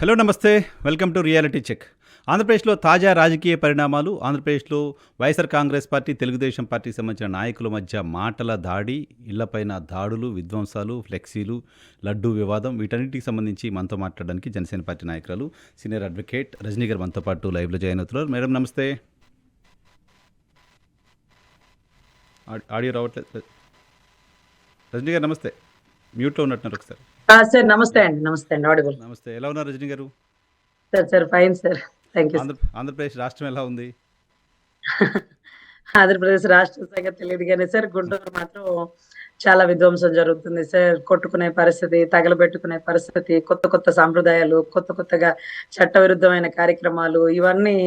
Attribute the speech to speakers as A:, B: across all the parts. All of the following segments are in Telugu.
A: హలో నమస్తే, వెల్కమ్ టు రియాలిటీ చెక్. ఆంధ్రప్రదేశ్లో తాజా రాజకీయ పరిణామాలు. ఆంధ్రప్రదేశ్లో వైఎస్ఆర్ కాంగ్రెస్ పార్టీ, తెలుగుదేశం పార్టీకి సంబంధించిన నాయకుల మధ్య మాటల దాడి, ఇళ్లపైన దాడులు, విధ్వంసాలు, ఫ్లెక్సీలు, లడ్డూ వివాదం, వీటన్నిటికి సంబంధించి మనతో మాట్లాడడానికి జనసేన పార్టీ నాయకురాలు, సీనియర్ అడ్వకేట్ రజనీ గారు మనతో పాటు లైవ్లో జాయిన్ అవుతున్నారు. మేడం నమస్తే. ఆడియో రావట్లేదు. రజనీ గారు నమస్తే, మ్యూట్లో ఉన్నట్టున్నారు ఒకసారి.
B: సార్ నమస్తే అండి ఆడిబుల్.
A: నమస్తే, ఎలా ఉన్నారు రజనీ గారు?
B: Sir fine sir, thank you.
A: Andhra Pradesh రాష్ట్రం ఎలా ఉంది?
B: ఆంధ్రప్రదేశ్ రాష్ట్ర సంగతి తెలియదు కానీ సార్, గుంటూరు మాత్రం చాలా విధ్వంసం జరుగుతుంది సార్. కొట్టుకునే పరిస్థితి, తగలబెట్టుకునే పరిస్థితి, కొత్త కొత్త సాంప్రదాయాలు, కొత్తగా చట్టవిరుద్ధమైన కార్యక్రమాలు, ఇవన్నీ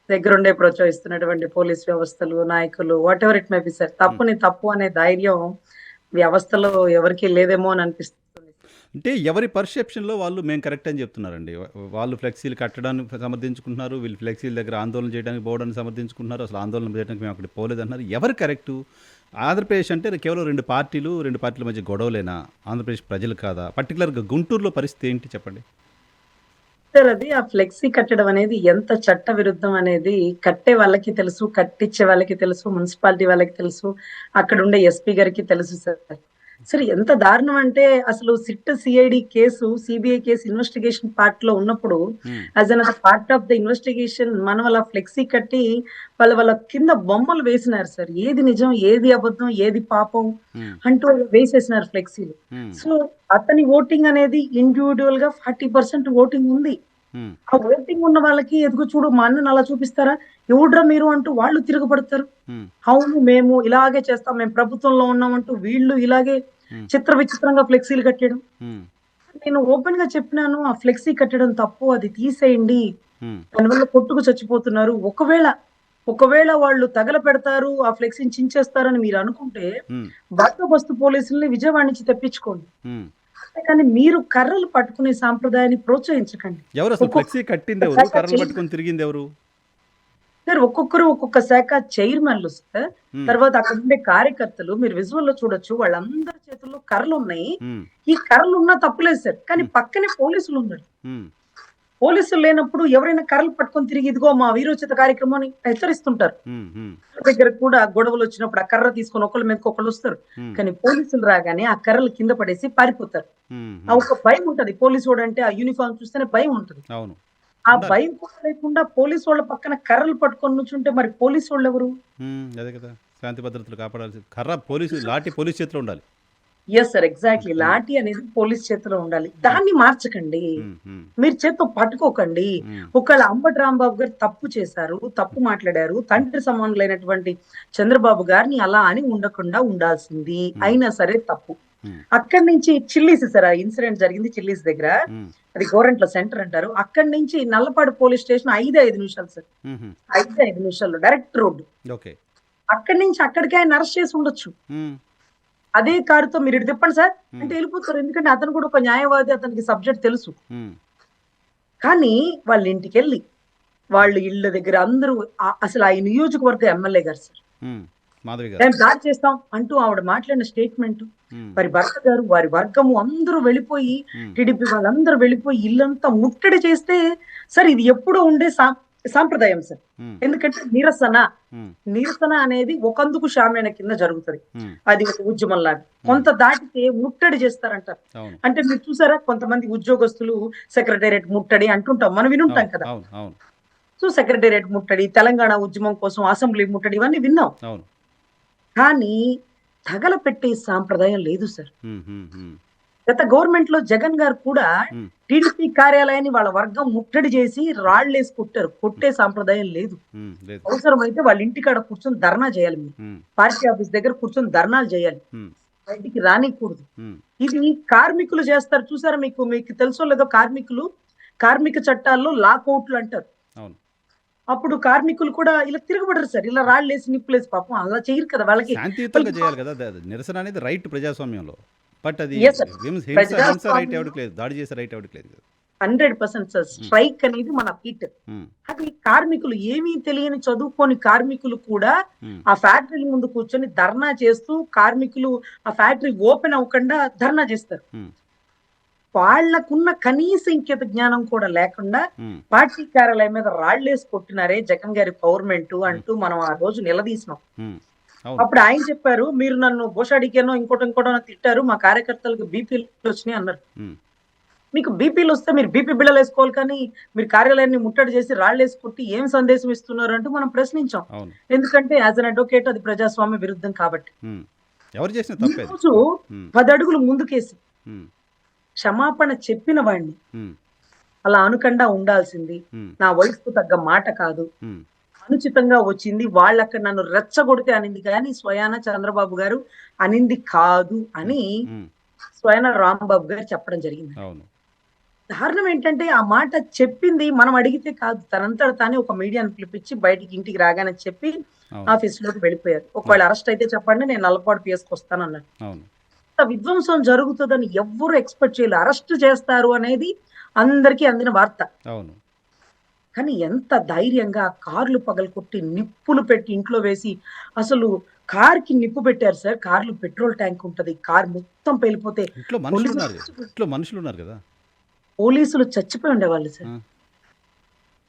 B: దగ్గరుండే ప్రోత్సహిస్తున్నటువంటి పోలీస్ వ్యవస్థలు, నాయకులు, what ever it may B sir, తప్పుని తప్పు అనే ధైర్యం వ్యవస్థలో ఎవరికి లేదేమో అని అనిపిస్తుంది.
A: అంటే ఎవరి పర్సెప్షన్లో వాళ్ళు మేము కరెక్ట్ అని చెప్తున్నారండి. వాళ్ళు ఫ్లెక్సీలు కట్టడానికి సమర్థించుకుంటున్నారు, వీళ్ళు ఫ్లెక్సీల దగ్గర ఆందోళన చేయడానికి పోవడానికి సమర్థించుకుంటున్నారు, అసలు ఆందోళన చేయడానికి మేము అక్కడికి పోలేదన్నారు. ఎవరు కరెక్టు? ఆంధ్రప్రదేశ్ అంటే కేవలం రెండు పార్టీల మధ్య గొడవలేనా? ఆంధ్రప్రదేశ్ ప్రజలు కాదా? పర్టికులర్గా గుంటూరులో పరిస్థితి ఏంటి చెప్పండి
B: సార్. అది ఆ ఫ్లెక్సీ కట్టడం అనేది ఎంత చట్ట విరుద్ధం అనేది కట్టే వాళ్ళకి తెలుసు, కట్టించే వాళ్ళకి తెలుసు, మున్సిపాలిటీ వాళ్ళకి తెలుసు, అక్కడ ఉండే ఎస్పీ గారికి తెలుసు సార్. సరే, ఎంత దారుణం అంటే అసలు SIT CID case, CBI case investigation part లో ఉన్నప్పుడు as an part of the investigation మనం అలా ఫ్లెక్సీ కట్టి వాళ్ళ కింద బొమ్మలు వేసినారు సార్. ఏది నిజం, ఏది అబద్ధం, ఏది పాపం అంటూ వేసేసినారు ఫ్లెక్సీలు. సో అతని ఓటింగ్ అనేది ఇండివిజువల్ గా 40% ఓటింగ్ ఉంది. ఆ ఓటింగ్ ఉన్న వాళ్ళకి ఎదుగు చూడు మా అన్నను అలా చూపిస్తారా, ఎవడ్రా మీరు అంటూ వాళ్ళు తిరగబడతారు. అవును మేము ఇలాగే చేస్తాం, మేము ప్రభుత్వంలో ఉన్నామంటూ వీళ్ళు ఇలాగే చిత్ర విచిత్రంగా ఫ్లెక్సీలు కట్టడం. నేను ఓపెన్ గా చెప్పినాను, ఆ ఫ్లెక్సీ కట్టడం తప్పు, అది తీసేయండి, దానివల్ల కొట్టుకు చచ్చిపోతున్నారు. ఒకవేళ వాళ్ళు తగల పెడతారు, ఆ ఫ్లెక్సీని చించేస్తారని మీరు అనుకుంటే బందోబస్తు పోలీసుల్ని విజయవాడ నుంచి తెప్పించుకోండి. కానీ మీరు కర్రలు పట్టుకునే సాంప్రదాయాన్ని ప్రోత్సహించకండి.
A: ఎవరు అసలు ఫ్లెక్సీ కట్టింది ఎవరు? కర్రలు పట్టుకొని తిరిగింది ఎవరు
B: సార్? ఒక్కొక్కరు ఒక్కొక్క శాఖ చైర్మన్లు సార్. తర్వాత అక్కడ ఉండే కార్యకర్తలు, మీరు విజువల్ లో చూడొచ్చు, వాళ్ళందరి చేతుల్లో కర్రలు ఉన్నాయి. ఈ కర్రలు ఉన్నా తప్పులేదు సార్, కానీ పక్కనే పోలీసులు ఉన్నారు. పోలీసులు లేనప్పుడు ఎవరైనా కర్రలు పట్టుకొని తిరిగి ఇదిగో మా వీరోచిత కార్యక్రమాన్ని హెచ్చరిస్తుంటారు. దగ్గర కూడా గొడవలు వచ్చినప్పుడు ఆ కర్ర తీసుకొని ఒకళ్ళ మీదకి ఒకళ్ళు వస్తారు, కానీ పోలీసులు రాగానే ఆ కర్రలు కింద పడేసి పారిపోతారు. ఆ ఒక భయం ఉంటది, పోలీసు వాడు అంటే ఆ యూనిఫామ్ చూస్తేనే భయం ఉంటది. ఆ భయం కూడా లేకుండా పోలీసు వాళ్ళ పక్కన కర్రలు పట్టుకొని నుంచుంటే మరి పోలీసు వాళ్ళు ఎవరు?
A: అదే కదా, శాంతి భద్రతలు కాపాడాల్సి కర్ర లాఠీ పోలీస్ చేతిలో ఉండాలి.
B: Yes sir, exactly. లాఠీ అనేది పోలీస్ చేతిలో ఉండాలి. దాన్ని మార్చకండి, మీరు చేత్తో పట్టుకోకండి. ఒకవేళ అంబటి రాంబాబు గారు తప్పు చేశారు, తప్పు మాట్లాడారు, తండ్రి సమానులైనటువంటి చంద్రబాబు గారిని అలా అని ఉండకుండా ఉండాల్సింది, అయినా సరే తప్పు. అక్కడి నుంచి చిల్లీస్ సార్, ఆ ఇన్సిడెంట్ జరిగింది చిల్లీస్ దగ్గర, అది గోరంట్ల సెంటర్ అంటారు. అక్కడి నుంచి నల్లపాడు పోలీస్ స్టేషన్ 5 నిమిషాలు సార్, 5 నిమిషాలు డైరెక్ట్ రోడ్డు. అక్కడి నుంచి అక్కడికి ఆయన అరెస్ట్ చేసి ఉండొచ్చు. అదే కారుతో మీరు ఇటు తిప్పండి సార్ అంటే వెళ్ళిపోతారు, ఎందుకంటే అతను కూడా ఒక న్యాయవాది, అతనికి సబ్జెక్ట్ తెలుసు. కానీ వాళ్ళ ఇంటికి వెళ్ళి వాళ్ళ ఇళ్ళ దగ్గర అందరూ అసలు ఆ నియోజకవర్గ ఎమ్మెల్యే గారు సార్ మేము దాడి చేస్తాం అంటూ ఆవిడ మాట్లాడిన స్టేట్మెంట్, వారి భర్త గారు, వారి వర్గము అందరూ వెళ్ళిపోయి, టీడీపీ వాళ్ళందరూ వెళ్ళిపోయి ఇల్లంతా ముట్టడి చేస్తే సార్, ఇది ఎప్పుడూ ఉండే సాంప్రదాయం సార్. ఎందుకంటే నిరసన అనేది ఒకందుకు షామేన కింద జరుగుతుంది, అది ఒక ఉద్యమం లాగా. కొంత దాటితే ముట్టడి చేస్తారంటారు. అంటే మీరు చూసారా, కొంతమంది ఉద్యోగస్తులు సెక్రటేరియట్ ముట్టడి అంటుంటాం, మనం వినుంటాం కదా. సో సెక్రటేరియట్ ముట్టడి, తెలంగాణ ఉద్యమం కోసం అసెంబ్లీ ముట్టడి, ఇవన్నీ విన్నాం. కానీ తగలపెట్టే సాంప్రదాయం లేదు సార్. గత గవర్నమెంట్ లో జగన్ గారు కూడా టీడీపీ కార్యాలయాన్ని వాళ్ళ వర్గం ముట్టడి చేసి రాళ్లేసి కొట్టే సాంప్రదాయం లేదు. అవసరమైతే వాళ్ళ ఇంటికాడ కూర్చొని ధర్నా చేయాలి, మీరు పార్టీ ఆఫీస్ దగ్గర కూర్చొని ధర్నాలు చేయాలి, బయటికి రానికూడదు. ఇది కార్మికులు చేస్తారు చూసారా, మీకు తెలుసో లేదో, కార్మిక చట్టాల్లో లాకౌట్లు అంటారు. అప్పుడు కార్మికులు కూడా ఇలా తిరగబడరు సార్, ఇలా రాళ్ళేసి నిప్పులేసి, పాపం అలా చేయరు కదా, వాళ్ళకి
A: శాంతియుతంగా చేయాలి కదా. నిరసన అనేది రైట్ ప్రజాస్వామ్యంలో, బట్ అది రైట్ ఎవరికి లేదు, దాడి చేసే రైట్ ఎవరికి లేదు.
B: 100% సార్, స్ట్రైక్ అనేది మన ఫీట్. అది కార్మికులు, ఏమీ తెలియని చదువుకోని కార్మికులు కూడా ఆ ఫ్యాక్టరీ ముందు కూర్చొని ధర్నా చేస్తూ, కార్మికులు ఆ ఫ్యాక్టరీ ఓపెన్ అవ్వకుండా ధర్నా చేస్తారు. వాళ్ళకున్న కనీస ఇంకిత జ్ఞానం కూడా లేకుండా
A: ఉమ్,
B: పార్టీ కార్యాలయం మీద రాళ్లేసి కొట్టినారే జగన్ గారి గవర్నమెంట్ అంటూ మనం ఆ రోజు నిలదీసినాం.
A: ఉమ్, అవును.
B: అప్పుడు ఆయన చెప్పారు, మీరు నన్ను బోషాడికేనో ఇంకోటో తిట్టారు, మా కార్యకర్తలకు బీపీలు వచ్చినాయి అన్నారు.
A: ఉమ్,
B: మీకు బీపీలు వస్తే మీరు బీపీ బిళ్ళలు వేసుకోవాలి, కానీ మీరు కార్యాలయాన్ని ముట్టడి చేసి రాళ్లేసి కొట్టి ఏం సందేశం ఇస్తున్నారు అంటూ మనం ప్రశ్నించాం.
A: అవును.
B: ఎందుకంటే యాజ్ అన్ అడ్వకేట్ అది ప్రజాస్వామ్య విరుద్ధం కాబట్టి.
A: ఉమ్. ఎవరు చేసిన
B: ఈ
A: తప్పేది?
B: రోజు
A: ఉమ్,
B: 10 అడుగులు ముందుకేసి
A: ఉమ్,
B: క్షమాపణ చెప్పిన వాడిని
A: ఉమ్,
B: అలా అనకుండా ఉండాల్సింది.
A: ఉమ్,
B: నా వయసుకు తగ్గ మాట కాదు,
A: ఉమ్,
B: అనుచితంగా వచ్చింది, వాళ్ళక్కడ నన్ను రెచ్చగొడితే అనింది, కానీ స్వయాన చంద్రబాబు గారు అనింది కాదు అని
A: ఉమ్,
B: స్వయాన రాంబాబు గారు చెప్పడం జరిగింది.
A: అవును.
B: కారణం ఏంటంటే ఆ మాట చెప్పింది మనం అడిగితే కాదు, తనంతట తానే ఒక మీడియాను పిలిపించి బయటికి ఇంటికి రాగానే చెప్పి
A: అవును.
B: ఆఫీస్ లోకి వెళ్ళిపోయారు. ఒకవేళ అరెస్ట్ అయితే చెప్పండి, నేను నల్లపాడు పిఎస్కి వస్తానన్నారు.
A: అవును.
B: ఇంత విధ్వంసం జరుగుతుందని ఎవ్వరు ఎక్స్పెక్ట్ చేయలేదు. అరెస్ట్ చేస్తారు అనేది అందరికీ అందిన వార్త.
A: అవును.
B: కానీ ఎంత ధైర్యంగా కార్లు పగలకొట్టి నిప్పులు పెట్టి ఇంట్లో వేసి, అసలు కార్కి నిప్పు పెట్టారు సార్. కార్లు పెట్రోల్ ట్యాంక్ ఉంటది, కార్ మొత్తం పేలిపోతే
A: ఇంట్లో మనుషులు
B: పోలీసులు
A: ఉన్నారు కదా, ఇంట్లో మనుషులు ఉన్నారు కదా.
B: పోలీసులు చచ్చిపోయి ఉండేవాళ్ళు సార్.
A: ఆ,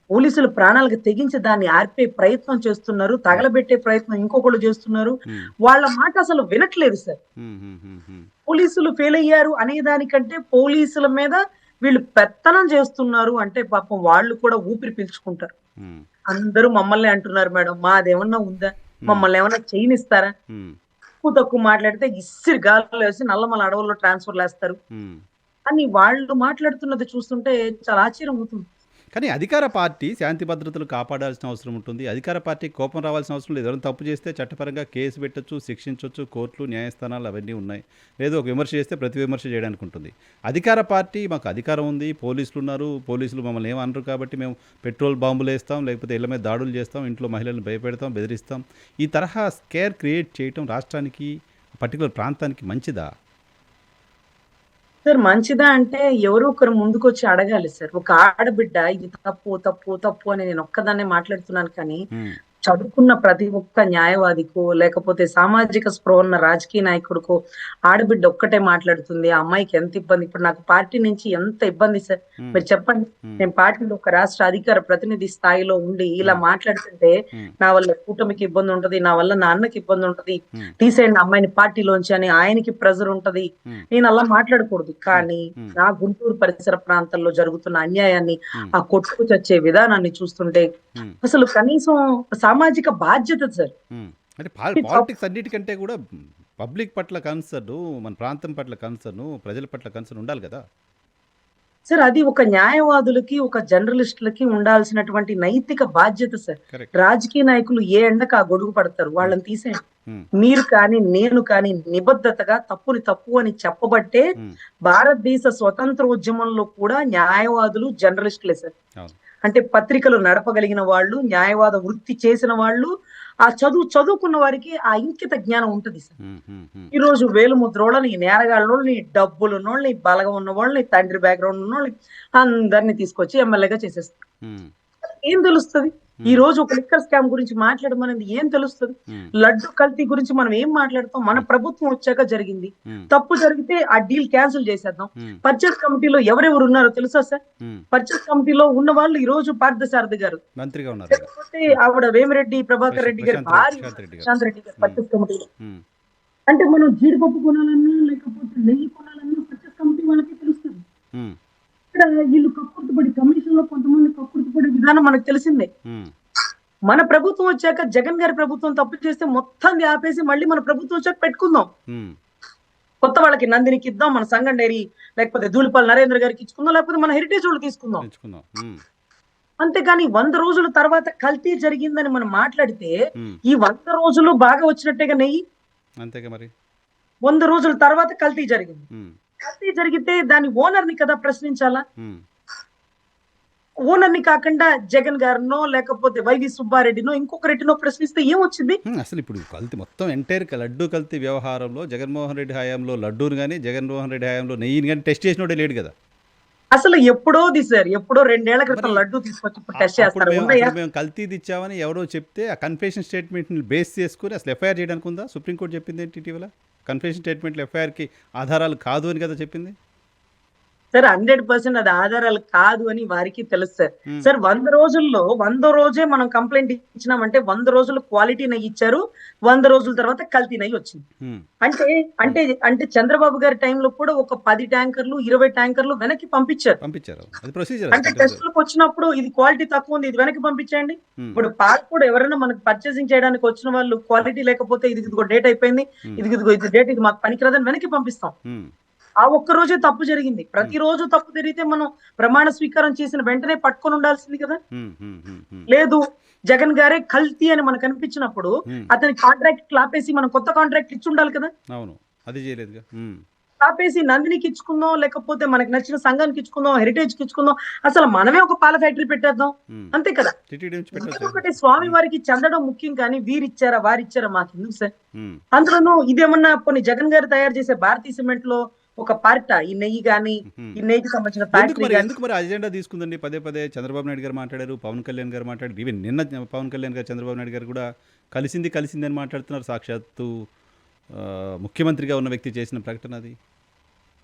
B: పోలీసులు ప్రాణాలకు తెగించి దాన్ని ఆర్పే ప్రయత్నం చేస్తున్నారు, తగలబెట్టే ప్రయత్నం ఇంకొకళ్ళు చేస్తున్నారు.
A: ఉమ్,
B: వాళ్ళ మాట అసలు వినట్లేదు సార్.
A: ఉమ్, ఉమ్, ఉమ్, ఉమ్,
B: పోలీసులు ఫెయిల్ అయ్యారు అనే దానికంటే పోలీసుల మీద వీళ్ళు పెత్తనం చేస్తున్నారు అంటే పాపం వాళ్ళు కూడా ఊపిరి పీల్చుకుంటారు.
A: ఉమ్,
B: అందరూ మమ్మల్ని అంటున్నారు మేడం, మాదేమన్నా ఉందా, మమ్మల్ని ఏమన్నా చేయనిస్తారా,
A: ఉమ్,
B: తక్కువ మాట్లాడితే ఇసిరి గాల్లో వేసి నల్లమల అడవుల్లో ట్రాన్స్ఫర్లు వేస్తారు
A: ఉమ్.
B: అని వాళ్ళు మాట్లాడుతున్నది చూస్తుంటే చాలా ఆశ్చర్యం అవుతుంది.
A: కానీ అధికార పార్టీ శాంతి భద్రతలు కాపాడాల్సిన అవసరం ఉంటుంది. అధికార పార్టీకి కోపం రావాల్సిన అవసరం లేదు. ఎవరైనా తప్పు చేస్తే చట్టపరంగా కేసు పెట్టొచ్చు, శిక్షించవచ్చు, కోర్టులు న్యాయస్థానాలు అవన్నీ ఉన్నాయి. లేదు ఒక విమర్శ చేస్తే ప్రతి విమర్శ చేయడానికి ఉంటుంది. అధికార పార్టీ మాకు అధికారం ఉంది, పోలీసులు ఉన్నారు, పోలీసులు మమ్మల్ని ఏమనరు కాబట్టి మేము పెట్రోల్ బాంబులు వేస్తాం, లేకపోతే ఇళ్ల మీద దాడులు చేస్తాం, ఇంట్లో మహిళలను భయపెడతాం, బెదిరిస్తాం. ఈ తరహా స్కేర్ క్రియేట్ చేయటం రాష్ట్రానికి, పర్టికులర్ ప్రాంతానికి మంచిదా?
B: సార్ మంచిదా అంటే ఎవరో ఒకరు ముందుకొచ్చి అడగాలి సార్. ఒక ఆడబిడ్డ ఇది తప్పు తప్పు తప్పు అని నేను ఒక్కదాన్నే మాట్లాడుతున్నాను, కానీ
A: ఉమ్,
B: చదువుకున్న ప్రతి ఒక్క న్యాయవాదికో లేకపోతే సామాజిక స్పృహ ఉన్న రాజకీయ నాయకుడికో ఆడబిడ్డ ఒక్కటే మాట్లాడుతుంది. ఆ అమ్మాయికి ఎంత ఇబ్బంది. ఇప్పుడు నాకు పార్టీ నుంచి ఎంత ఇబ్బంది సార్,
A: ఉమ్,
B: మీరు చెప్పండి.
A: ఉమ్,
B: నేను పార్టీలో ఒక రాష్ట్ర అధికార ప్రతినిధి స్థాయిలో ఉండి ఇలా మాట్లాడుతుంటే
A: ఉమ్,
B: నా వల్ల కూటమికి ఇబ్బంది ఉంటది, నా వల్ల నా అన్నకి ఇబ్బంది ఉంటది,
A: ఉమ్,
B: తీసేయండి అమ్మాయిని పార్టీలోంచి అని ఆయనకి ప్రెజర్ ఉంటది.
A: ఉమ్,
B: నేను అలా మాట్లాడకూడదు, కానీ
A: ఉమ్,
B: నా గుంటూరు పరిసర ప్రాంతాల్లో జరుగుతున్న అన్యాయాన్ని,
A: ఉమ్,
B: ఆ కొట్టుకు చచ్చే విధానాన్ని చూస్తుంటే
A: ఉమ్,
B: అసలు కనీసం సామాజిక బాధ్యత సార్.
A: ఉమ్. అంటే పాలిటిక్స్ అన్నిటికంటే కూడా పబ్లిక్ పట్ల కన్సర్న్, మన ప్రాంతం పట్ల కన్సర్న్, ప్రజల పట్ల కన్సర్న్ ఉండాలి కదా.
B: సార్ అది ఒక న్యాయవాదులకి ఒక జర్నలిస్టులకి ఉండాల్సినటువంటి నైతిక బాధ్యత సార్.
A: కరెక్ట్.
B: రాజకీయ నాయకులు ఏ ఎండకు ఆ గొడుగు పడతారు, వాళ్ళని తీసేయండి.
A: ఉమ్,
B: మీరు కానీ నేను కానీ నిబద్ధతగా తప్పుని తప్పు అని చెప్పబట్టే
A: ఉమ్,
B: భారతదేశ స్వతంత్ర ఉద్యమంలో కూడా న్యాయవాదులు జర్నలిస్టులే సార్.
A: అవును.
B: అంటే పత్రికలు నడపగలిగిన వాళ్ళు, న్యాయవాద వృత్తి చేసిన వాళ్ళు, ఆ చదువుకున్న వారికి ఆ ఇంకిత జ్ఞానం ఉంటుంది సార్.
A: ఉమ్, ఉమ్, ఉమ్,
B: ఈ రోజు వేలుముద్రోళ్ళని, నేరగాళ్ళని, డబ్బులున్నోళ్ళని, బలగం ఉన్న వాళ్ళని, తండ్రి బ్యాక్గ్రౌండ్ ఉన్నోళ్ళని అందరినీ తీసుకొచ్చి ఎమ్మెల్యేగా చేసేస్తారు.
A: ఉమ్,
B: ఏం తెలుస్తుంది? ఈ రోజు ఒక లిక్కర్ స్కామ్ గురించి మాట్లాడమనేది ఏం తెలుస్తుంది?
A: ఉమ్,
B: లడ్డు కల్తీ గురించి మనం ఏం మాట్లాడతాం? మన ప్రభుత్వం వచ్చాక జరిగింది.
A: ఉమ్,
B: తప్పు జరిగితే ఆ డీల్ క్యాన్సిల్ చేసేద్దాం.
A: ఉమ్,
B: పర్చేస్ కమిటీలో ఎవరెవరు ఉన్నారో తెలుసా సార్?
A: ఉమ్.
B: పర్చేస్ కమిటీలో ఉన్న వాళ్ళు ఈ రోజు పార్థసారథి గారు,
A: మంత్రిగా ఉన్నారు ఆయన.
B: లేకపోతే ఆవిడ వేమిరెడ్డి ప్రభాకర్ రెడ్డి గారి భార్య
A: ప్రశాంత్ రెడ్డి గారు.
B: ప్రశాంత్ రెడ్డి గారు పర్చేస్ కమిటీలో.
A: ఉమ్,
B: అంటే మనం జీడిపప్పు కొనాలన్నా లేకపోతే నెయ్యి కొనాలన్నా పర్చేస్ కమిటీ వాళ్ళకి తెలుస్తుంది.
A: ఉమ్,
B: ఇక్కడ వీళ్ళు కక్కుర్తిపడి కమిషన్ లో కొంతమంది కక్కుర్తిపడే విధానం మనకు తెలిసిందే.
A: ఉమ్,
B: మన ప్రభుత్వం వచ్చాక జగన్ గారి ప్రభుత్వం తప్పు చేస్తే మొత్తం ఆపేసి మళ్ళీ మన ప్రభుత్వం వచ్చాక పెట్టుకుందాం.
A: ఉమ్,
B: కొత్త వాళ్ళకి నందినికి ఇద్దాం, మన సంగం డైరీ లేకపోతే ధూళిపాల్ నరేంద్ర గారికి ఇచ్చుకుందాం, లేకపోతే మన హెరిటేజ్ వాళ్ళు తీసుకుందాం.
A: పెంచుకుందాం. ఉమ్,
B: అంతేగాని 100 రోజుల తర్వాత కల్తీ జరిగిందని మనం మాట్లాడితే
A: ఉమ్,
B: ఈ 100 రోజులు బాగా వచ్చినట్టేగా నెయ్యి.
A: అంతేగా మరి.
B: 100 రోజుల తర్వాత కల్తీ జరిగింది.
A: ఉమ్,
B: కల్తీ జరిగితే దాని ఓనర్ ని కదా ప్రశ్నించాలా?
A: ఉమ్,
B: ఓనర్ ని కాకుండా జగన్ గారినో లేకపోతే వైవి సుబ్బారెడ్డినో ఇంకొక రెడ్డినో ప్రశ్నిస్తే ఏమొచ్చింది?
A: అసలు ఇప్పుడు కల్తీ మొత్తం ఎంటైర్ లడ్డూ కల్తీ వ్యవహారంలో జగన్మోహన్ రెడ్డి హయాంలో లడ్డూని కానీ జగన్మోహన్ రెడ్డి హయాంలో నెయ్యిని కానీ టెస్ట్ చేసినోడే లేడు కదా.
B: అసలు ఎప్పుడో సార్, ఎప్పుడో 2 ఏళ్ల క్రితం లడ్డు తీసుకొచ్చి ఇప్పుడు టెస్ట్ చేస్తారు. ఉన్నాయా?
A: మేము కల్తీది ఇచ్చామని ఎవరో చెప్తే ఆ కన్ఫెషన్ స్టేట్మెంట్ని బేస్ చేసుకుని అసలు ఎఫ్ఐఆర్ చేయడానికి ఉందా? సుప్రీంకోర్టు చెప్పింది ఏంటి ఇటీవల? కన్ఫెషన్ స్టేట్మెంట్లు ఎఫ్ఐఆర్కి ఆధారాలు కాదు అని కదా చెప్పింది.
B: సార్ 100% అది ఆధారాలు కాదు అని వారికి తెలుసు సార్.
A: ఉమ్,
B: సార్ 100 రోజుల్లో 100 రోజే మనం కంప్లైంట్ ఇచ్చినామంటే 100 రోజులు క్వాలిటీ నెయ్యి ఇచ్చారు. 100 రోజుల తర్వాత కల్తీ నెయ్యి వచ్చింది.
A: ఉమ్,
B: అంటే అంటే అంటే చంద్రబాబు గారి టైంలో కూడా ఒక 10 ట్యాంకర్లు 20 ట్యాంకర్లు వెనక్కి పంపించారు.
A: పంపించారు. అది ప్రొసీజర్, అది
B: అంటే
A: కంటిన్యూస్.
B: టెస్టులకు వచ్చినప్పుడు ఇది క్వాలిటీ తక్కువ ఉంది, ఇది వెనక్కి పంపించండి.
A: ఉమ్,
B: ఇప్పుడు పాలు కూడా ఎవరైనా మనకు పర్చేసింగ్ చేయడానికి వచ్చిన వాళ్ళు క్వాలిటీ లేకపోతే ఇదిగో డేట్ అయిపోయింది,
A: ఉమ్,
B: ఇదిగో ఇది డేట్, ఇది మాకు పనికిరాదని వెనక్కి పంపిస్తాం.
A: ఉమ్,
B: ఆ ఒక్క రోజే తప్పు జరిగింది. ప్రతిరోజు తప్పు జరిగితే మనం ప్రమాణ స్వీకారం చేసిన వెంటనే పట్టుకొని ఉండాల్సింది కదా.
A: ఉమ్, ఉమ్, ఉమ్, ఉమ్,
B: లేదు, జగన్ గారే కల్తీ అని మనకు అనిపించినప్పుడు
A: ఉమ్,
B: అతని కాంట్రాక్ట్ ఆపేసి మనం కొత్త కాంట్రాక్ట్ ఇచ్చి ఉండాలి కదా.
A: అవును, అది చేయలేదుగా. ఉమ్,
B: ఆపేసి నందినికి ఇచ్చుకుందాం, లేకపోతే మనకి నచ్చిన సంఘానికి ఇచ్చుకుందాం, హెరిటేజ్ కి ఇచ్చుకుందాం, అసలు మనమే ఒక పాల ఫ్యాక్టరీ పెట్టేద్దాం,
A: ఉమ్.
B: అంతే కదా.
A: టీటీడీ నుంచి పెట్టచ్చు.
B: ఇంకొకటి, స్వామి వారికి చెందడం ముఖ్యం, కానీ వీరిచ్చారా వారిచ్చారా మాకు ఎందుకు సార్.
A: ఉమ్,
B: అందులోనూ ఇదేమన్నా కొన్ని జగన్ గారు తయారు చేసే భారతీయ సిమెంట్ లో ఒక పార్ట్ ఈ నెయ్యి గాని,
A: ఉమ్.
B: ఈ నెయ్యికి సంబంధించిన
A: ఎందుకు
B: ఫ్యాక్టరీ
A: మరి
B: గాని.
A: ఎందుకు మరి అజెండా తీసుకుందండి? పదే పదే చంద్రబాబు నాయుడు గారు మాట్లాడారు, పవన్ కళ్యాణ్ గారు మాట్లాడారు, ఈవెన్ నిన్న పవన్ కళ్యాణ్ గారు చంద్రబాబు నాయుడు గారు కూడా కలిసింది కలిసింది అని మాట్లాడుతున్నారు. సాక్షాత్తు ముఖ్యమంత్రిగా ఉన్న వ్యక్తి చేసిన ప్రకటన అది.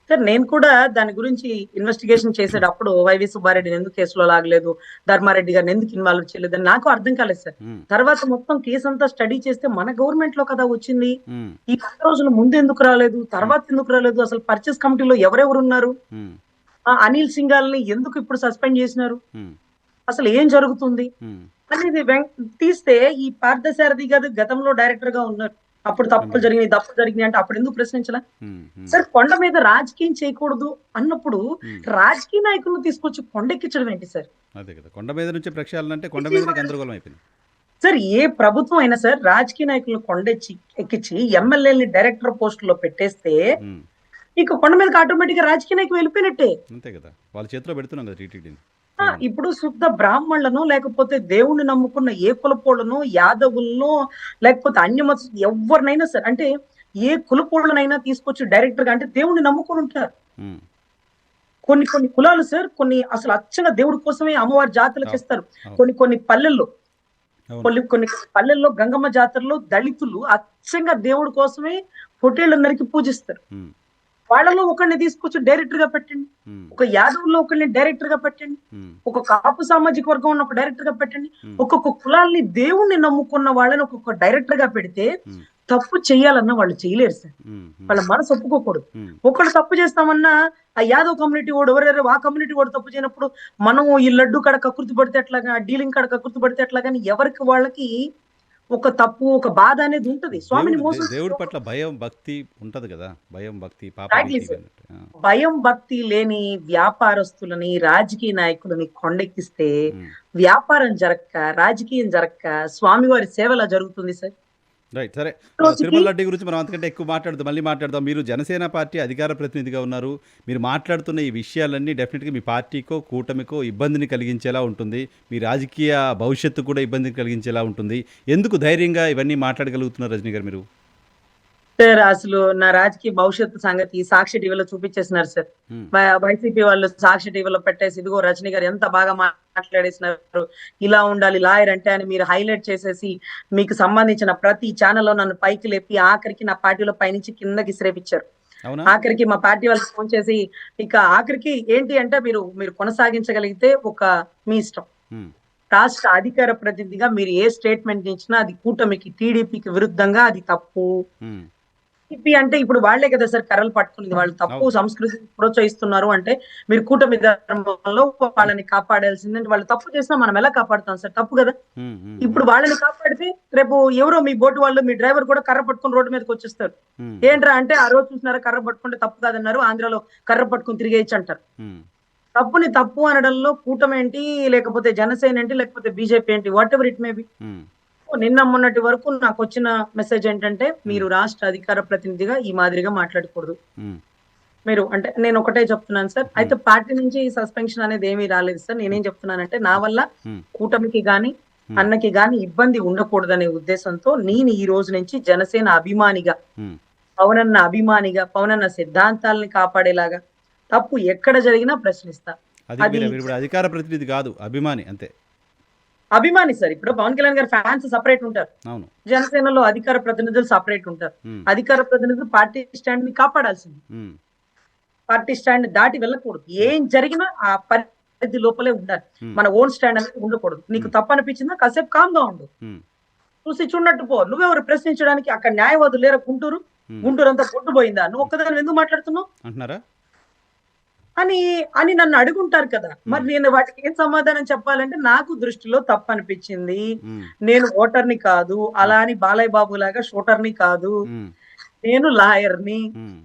B: సార్ నేను కూడా దాని గురించి ఇన్వెస్టిగేషన్ చేసేటప్పుడు వైవి సుబ్బారెడ్డిని ఎందుకు కేసులో లాగలేదు, ధర్మారెడ్డి గారిని ఎందుకు ఇన్వాల్వ్ చేయలేదు అని నాకు అర్థం కాలేదు సార్.
A: ఉమ్,
B: తర్వాత మొత్తం కేసు అంతా స్టడీ చేస్తే మన గవర్నమెంట్ లో కదా వచ్చింది.
A: ఉమ్,
B: ఈ 10 రోజుల ముందు ఎందుకు రాలేదు, తర్వాత ఎందుకు రాలేదు, అసలు పర్చేస్ కమిటీలో ఎవరెవరు ఉన్నారు,
A: ఉమ్,
B: ఆ అనిల్ సింఘాల్ని ఎందుకు ఇప్పుడు సస్పెండ్ చేసినారు,
A: ఉమ్,
B: అసలు ఏం జరుగుతుంది
A: ఉమ్,
B: అనేది తీస్తే ఈ పార్థసారథి గారు గతంలో డైరెక్టర్ గా ఉన్నారు. అప్పుడు తప్పులు జరిగినాయి అంటే అప్పుడు ఎందుకు ప్రశ్నించలే
A: ఉమ్, ఉమ్,
B: సార్. కొండ మీద రాజకీయం చేయకూడదు అన్నప్పుడు
A: ఉమ్.
B: రాజకీయ నాయకులను తీసుకొచ్చి కొండెక్కించడం ఏంటి సార్.
A: అదే కదా, కొండ మీద నుంచి ప్రక్షాళన కొండ మీదనే గందరగోళం అయిపోయింది.
B: సార్ ఏ ప్రభుత్వం అయినా సార్ రాజకీయ నాయకులను ఎక్కించి ఎమ్మెల్యేని డైరెక్టర్ పోస్టులో పెట్టేస్తే
A: ఉమ్,
B: ఇక కొండ మీదకి ఆటోమేటిక్ గా రాజకీయ నాయకులు వెళ్ళిపోయినట్టే.
A: అంతే కదా, వాళ్ళ చేతిలో పెడుతున్నాం కదా టీటీడీని.
B: ఇప్పుడు శుద్ధ బ్రాహ్మణులను, లేకపోతే దేవుణ్ణి నమ్ముకున్న ఏ కులపోళ్లను, యాదవులను, లేకపోతే అన్యమత ఎవరినైనా సరే, అంటే ఏ కులపోళ్లనైనా తీసుకొచ్చి డైరెక్టర్ గా, అంటే దేవుణ్ణి నమ్ముకుని ఉంటారు.
A: ఉమ్,
B: కొన్ని కొన్ని కులాలు సార్, కొన్ని అసలు అచ్చంగా దేవుడి కోసమే అమ్మవారి జాతరలు చేస్తారు.
A: అవును.
B: కొన్ని పల్లెల్లో,
A: అవును.
B: కొన్ని పల్లెల్లో గంగమ్మ జాతరలో దళితులు అచ్చంగా దేవుడి కోసమే పొట్టేళ్ళందరికీ పూజిస్తారు.
A: ఉమ్,
B: వాళ్ళలో ఒకరిని తీసుకొచ్చి డైరెక్టర్ గా పెట్టండి,
A: ఉమ్,
B: ఒక యాదవుల్లో ఒకరిని డైరెక్టర్ గా పెట్టండి,
A: ఉమ్,
B: ఒక కాపు సామాజిక వర్గం ఉన్న ఒక డైరెక్టర్ గా పెట్టండి.
A: ఉమ్,
B: ఒక్కొక్క కులాల్ని దేవుణ్ణి నమ్ముకున్న వాళ్ళని ఒక్కొక్క డైరెక్టర్ గా పెడితే
A: ఉమ్,
B: తప్పు చేయాలన్నా వాళ్ళు చేయలేరు సార్.
A: ఉమ్, ఉమ్,
B: వాళ్ళ మనసు ఒప్పుకోకూడదు.
A: ఉమ్,
B: ఒకళ్ళు తప్పు చేస్తామన్నా ఆ యాదవ్ కమ్యూనిటీ వాడు ఎవరెవరు ఆ కమ్యూనిటీ వాడు తప్పు చేయనప్పుడు మనం ఈ లడ్డు కాడ కకృతి పడితే ఎట్లాగా, డీలింగ్ కాడ కకృతి పడితే ఎట్లాగాని, ఎవరికి వాళ్ళకి ఒక తప్పు, ఒక బాధ అనేది ఉంటది. స్వామిని మోసం
A: దేవుడి పట్ల భయం భక్తి ఉంటది కదా, భయం భక్తి పాప
B: Exactly,
A: భీతి
B: sir.
A: అన్నట్టు.
B: భయం భక్తి లేని వ్యాపారస్తులని, రాజకీయ నాయకులని కొండెక్కిస్తే
A: ఉమ్,
B: వ్యాపారం జరక్క, రాజకీయం జరక్క, స్వామివారి సేవలా జరుగుతుంది సార్.
A: రైట్, సరే.
B: రోజుకి-
A: తిరుమల లడ్డు గురించి మనం అంతకంటే ఎక్కువ మాట్లాడదాం, మళ్ళీ మాట్లాడదాం. మీరు జనసేన పార్టీ అధికార ప్రతినిధిగా ఉన్నారు. మీరు మాట్లాడుతున్న ఈ విషయాలన్నీ డెఫినెట్గా మీ పార్టీకో కూటమికో ఇబ్బందిని కలిగించేలా ఉంటుంది. మీ రాజకీయ భవిష్యత్తు కూడా ఇబ్బందిని కలిగించేలా ఉంటుంది. ఎందుకు ధైర్యంగా ఇవన్నీ మాట్లాడగలుగుతున్నారు రజనీ గారు మీరు?
B: సార్ అసలు నా రాజకీయ భవిష్యత్తు సంగతి సాక్షి టీవీలో చూపించేసినారు సార్.
A: ఉమ్,
B: వైసీపీ వాళ్ళు సాక్షి టీవీలో పెట్టేసి, ఇదిగో రజనీ గారు ఎంత బాగా మాట్లాడేసినారు, ఇలా ఉండాలి లాయర్ అంటే అని మీరు హైలైట్ చేసేసి, మీకు సంబంధించిన ప్రతి ఛానల్లో నన్ను పైకి లేపి ఆఖరికి నా పార్టీలో పైనుంచి కిందకి శ్రేపించారు.
A: అవునా?
B: ఆఖరికి మా పార్టీ వాళ్ళకి ఫోన్ చేసి, ఇక ఆఖరికి ఏంటి అంటే మీరు కొనసాగించగలిగితే మీ ఇష్టం,
A: ఉమ్,
B: రాష్ట్ర అధికార ప్రతినిధిగా మీరు ఏ స్టేట్మెంట్ ఇచ్చినా అది కూటమికి, టీడీపీకి విరుద్ధంగా అది తప్పు.
A: ఉమ్,
B: అంటే ఇప్పుడు వాళ్లే కదా సార్ కర్రలు పట్టుకునేది, వాళ్ళు తప్పు సంస్కృతిని ప్రోత్సహిస్తున్నారు అంటే మీరు కూటమి ధర్మంలో వాళ్ళని కాపాడాల్సిందంటే, వాళ్ళు తప్పు చేసినా మనం ఎలా కాపాడుతాం సార్? తప్పు కదా.
A: ఉమ్, ఉమ్,
B: ఇప్పుడు వాళ్ళని కాపాడితే రేపు ఎవరో మీ బోటు వాళ్ళు, మీ డ్రైవర్ కూడా కర్ర పట్టుకుని రోడ్డు మీదకి వచ్చేస్తారు.
A: ఉమ్,
B: ఏంట్రా అంటే, ఆ రోజు చూసినారా కర్ర పట్టుకుంటే తప్పు కాదన్నారు, ఆంధ్రాలో కర్ర పట్టుకుని తిరిగేయచ్చు అంటారు.
A: ఉమ్,
B: తప్పుని తప్పు అనడంలో కూటమి ఏంటి, లేకపోతే జనసేన ఏంటి, లేకపోతే బీజేపీ ఏంటి, whatever it may be.
A: Um,
B: నిన్న మొన్నటి వరకు నాకు వచ్చిన మెసేజ్ ఏంటంటే, మీరు రాష్ట్ర అధికార ప్రతినిధిగా ఈ మాదిరిగా మాట్లాడకూడదు.
A: ఉమ్,
B: మీరు అంటే నేను ఒకటే చెప్తున్నాను సార్, అయితే పార్టీ నుంచి సస్పెన్షన్ అనేది ఏమీ రాలేదు సార్. నేనేం చెప్తున్నానంటే, నా వల్ల
A: ఉమ్,
B: కూటమికి గాని అన్నకి గాని ఇబ్బంది ఉండకూడదనే ఉద్దేశంతో నేను ఈ రోజు నుంచి జనసేన అభిమానిగా,
A: ఉమ్,
B: పవనన్న అభిమానిగా, పవనన్న సిద్ధాంతాలని కాపాడేలాగా తప్పు ఎక్కడ జరిగినా ప్రశ్నిస్తా.
A: అది మీరు ఇప్పుడు అధికార ప్రతినిధి కాదు, అభిమాని అంతే.
B: అభిమాని సార్. ఇప్పుడు పవన్ కళ్యాణ్ గారి ఫ్యాన్స్ సపరేట్ ఉంటారు,
A: అవును.
B: జనసేనలో అధికార ప్రతినిధులు సపరేట్ ఉంటారు.
A: ఉమ్,
B: అధికార ప్రతినిధులు పార్టీ స్టాండ్ ని కాపాడాల్సింది.
A: ఉమ్,
B: పార్టీ స్టాండ్ దాటి వెళ్ళకూడదు. ఏం జరిగినా ఆ పరిధి లోపలే ఉండాలి.
A: ఉమ్,
B: మన ఓన్ స్టాండ్ అనేది ఉండకూడదు. నీకు
A: ఉమ్,
B: తప్పు అనిపించిందా కాసేపు కామ్ గా ఉండు,
A: ఉమ్,
B: చూసి చూడనట్టు పో. నువ్వెవరు ప్రశ్నించడానికి? అక్కడ న్యాయవాదులు లేరా? గుంటూరు
A: ఉమ్.
B: గుంటూరు అంతా కొట్టుపోయిందా? నువ్వు ఒక్కదాని ఎందుకు మాట్లాడుతున్నావు
A: అంటున్నారా?
B: అని అని నన్ను అడుగుంటారు కదా. మరి
A: ఉమ్,
B: నేను వాటికి ఏం సమాధానం చెప్పాలంటే, నాకు దృష్టిలో తప్పు అనిపించింది,
A: ఉమ్,
B: నేను ఓటర్ని కాదు,
A: ఉమ్,
B: అలా అని బాలయ్య బాబు లాగా షూటర్ని కాదు,
A: ఉమ్,
B: నేను లాయర్ని,
A: ఉమ్,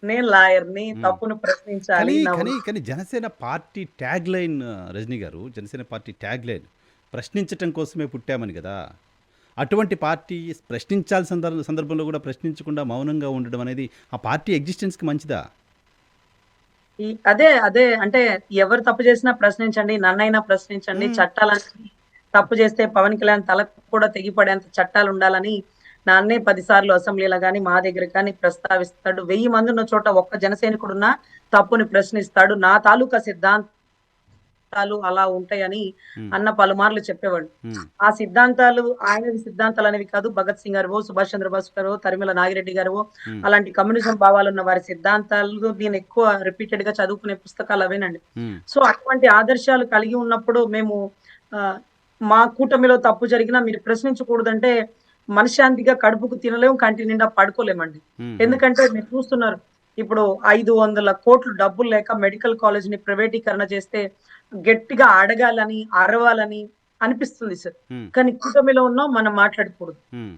A: ఉమ్.
B: తప్పును ప్రశ్నించాలి
A: కానీ
B: నా
A: కానీ కానీ Janasena party tag line, Rajani garu, Janasena party tag line ప్రశ్నించటం కోసమే పుట్టామని కదా. అటువంటి పార్టీ ప్రశ్నించాల్సిన సందర్భంలో కూడా ప్రశ్నించకుండా మౌనంగా ఉండడం అనేది ఆ పార్టీ ఎగ్జిస్టెన్స్కి మంచిదా?
B: అదే అదే అంటే, ఎవరు తప్పు చేసినా ప్రశ్నించండి, నన్నైనా ప్రశ్నించండి,
A: ఉమ్,
B: చట్టాలని తప్పు చేస్తే పవన్ కళ్యాణ్ తలకు కూడా తెగిపడేంత చట్టాలు ఉండాలని నాన్నే 10 సార్లు అసెంబ్లీలో గాని మా దగ్గర కానీ ప్రస్తావిస్తాడు. 1000 మంది ఉన్న చోట ఒక్క జనసైనికుడున్నా తప్పుని ప్రశ్నిస్తాడు. నా తాలూకా సిద్ధాంతాలు అలా ఉంటాయని
A: ఉమ్,
B: అన్న పలుమార్లు చెప్పేవాడు.
A: ఉమ్,
B: ఆ సిద్ధాంతాలు ఆయనవి సిద్ధాంతాలు అనేవి కాదు. భగత్ సింగ్ గారు, సుభాష్ చంద్రబోస్ గారు, తరిమిల నాగిరెడ్డి గారు,
A: ఉమ్,
B: అలాంటి కమ్యూనిజం భావాలు ఉన్న వారి సిద్ధాంతాలు నేను ఎక్కువ రిపీటెడ్ గా చదువుకునే పుస్తకాలు అవేనండి.
A: ఉమ్,
B: సో అటువంటి ఆదర్శాలు కలిగి ఉన్నప్పుడు మేము ఆ, మా కూటమిలో తప్పు జరిగినా మీరు ప్రశ్నించకూడదంటే మనశ్శాంతిగా కడుపుకు తినలేము, కంటి నిండా పడుకోలేమండి.
A: ఉమ్, ఉమ్,
B: ఎందుకంటే మీరు చూస్తున్నారు, ఇప్పుడు 500 కోట్లు డబ్బులు లేక మెడికల్ కాలేజ్ ని ప్రైవేటీకరణ చేస్తే గట్టిగా అడగాలని, అరవాలని అనిపిస్తుంది సార్.
A: ఉమ్,
B: కానీ కూటమిలో ఉన్నాం, మనం మాట్లాడకూడదు.
A: ఉమ్,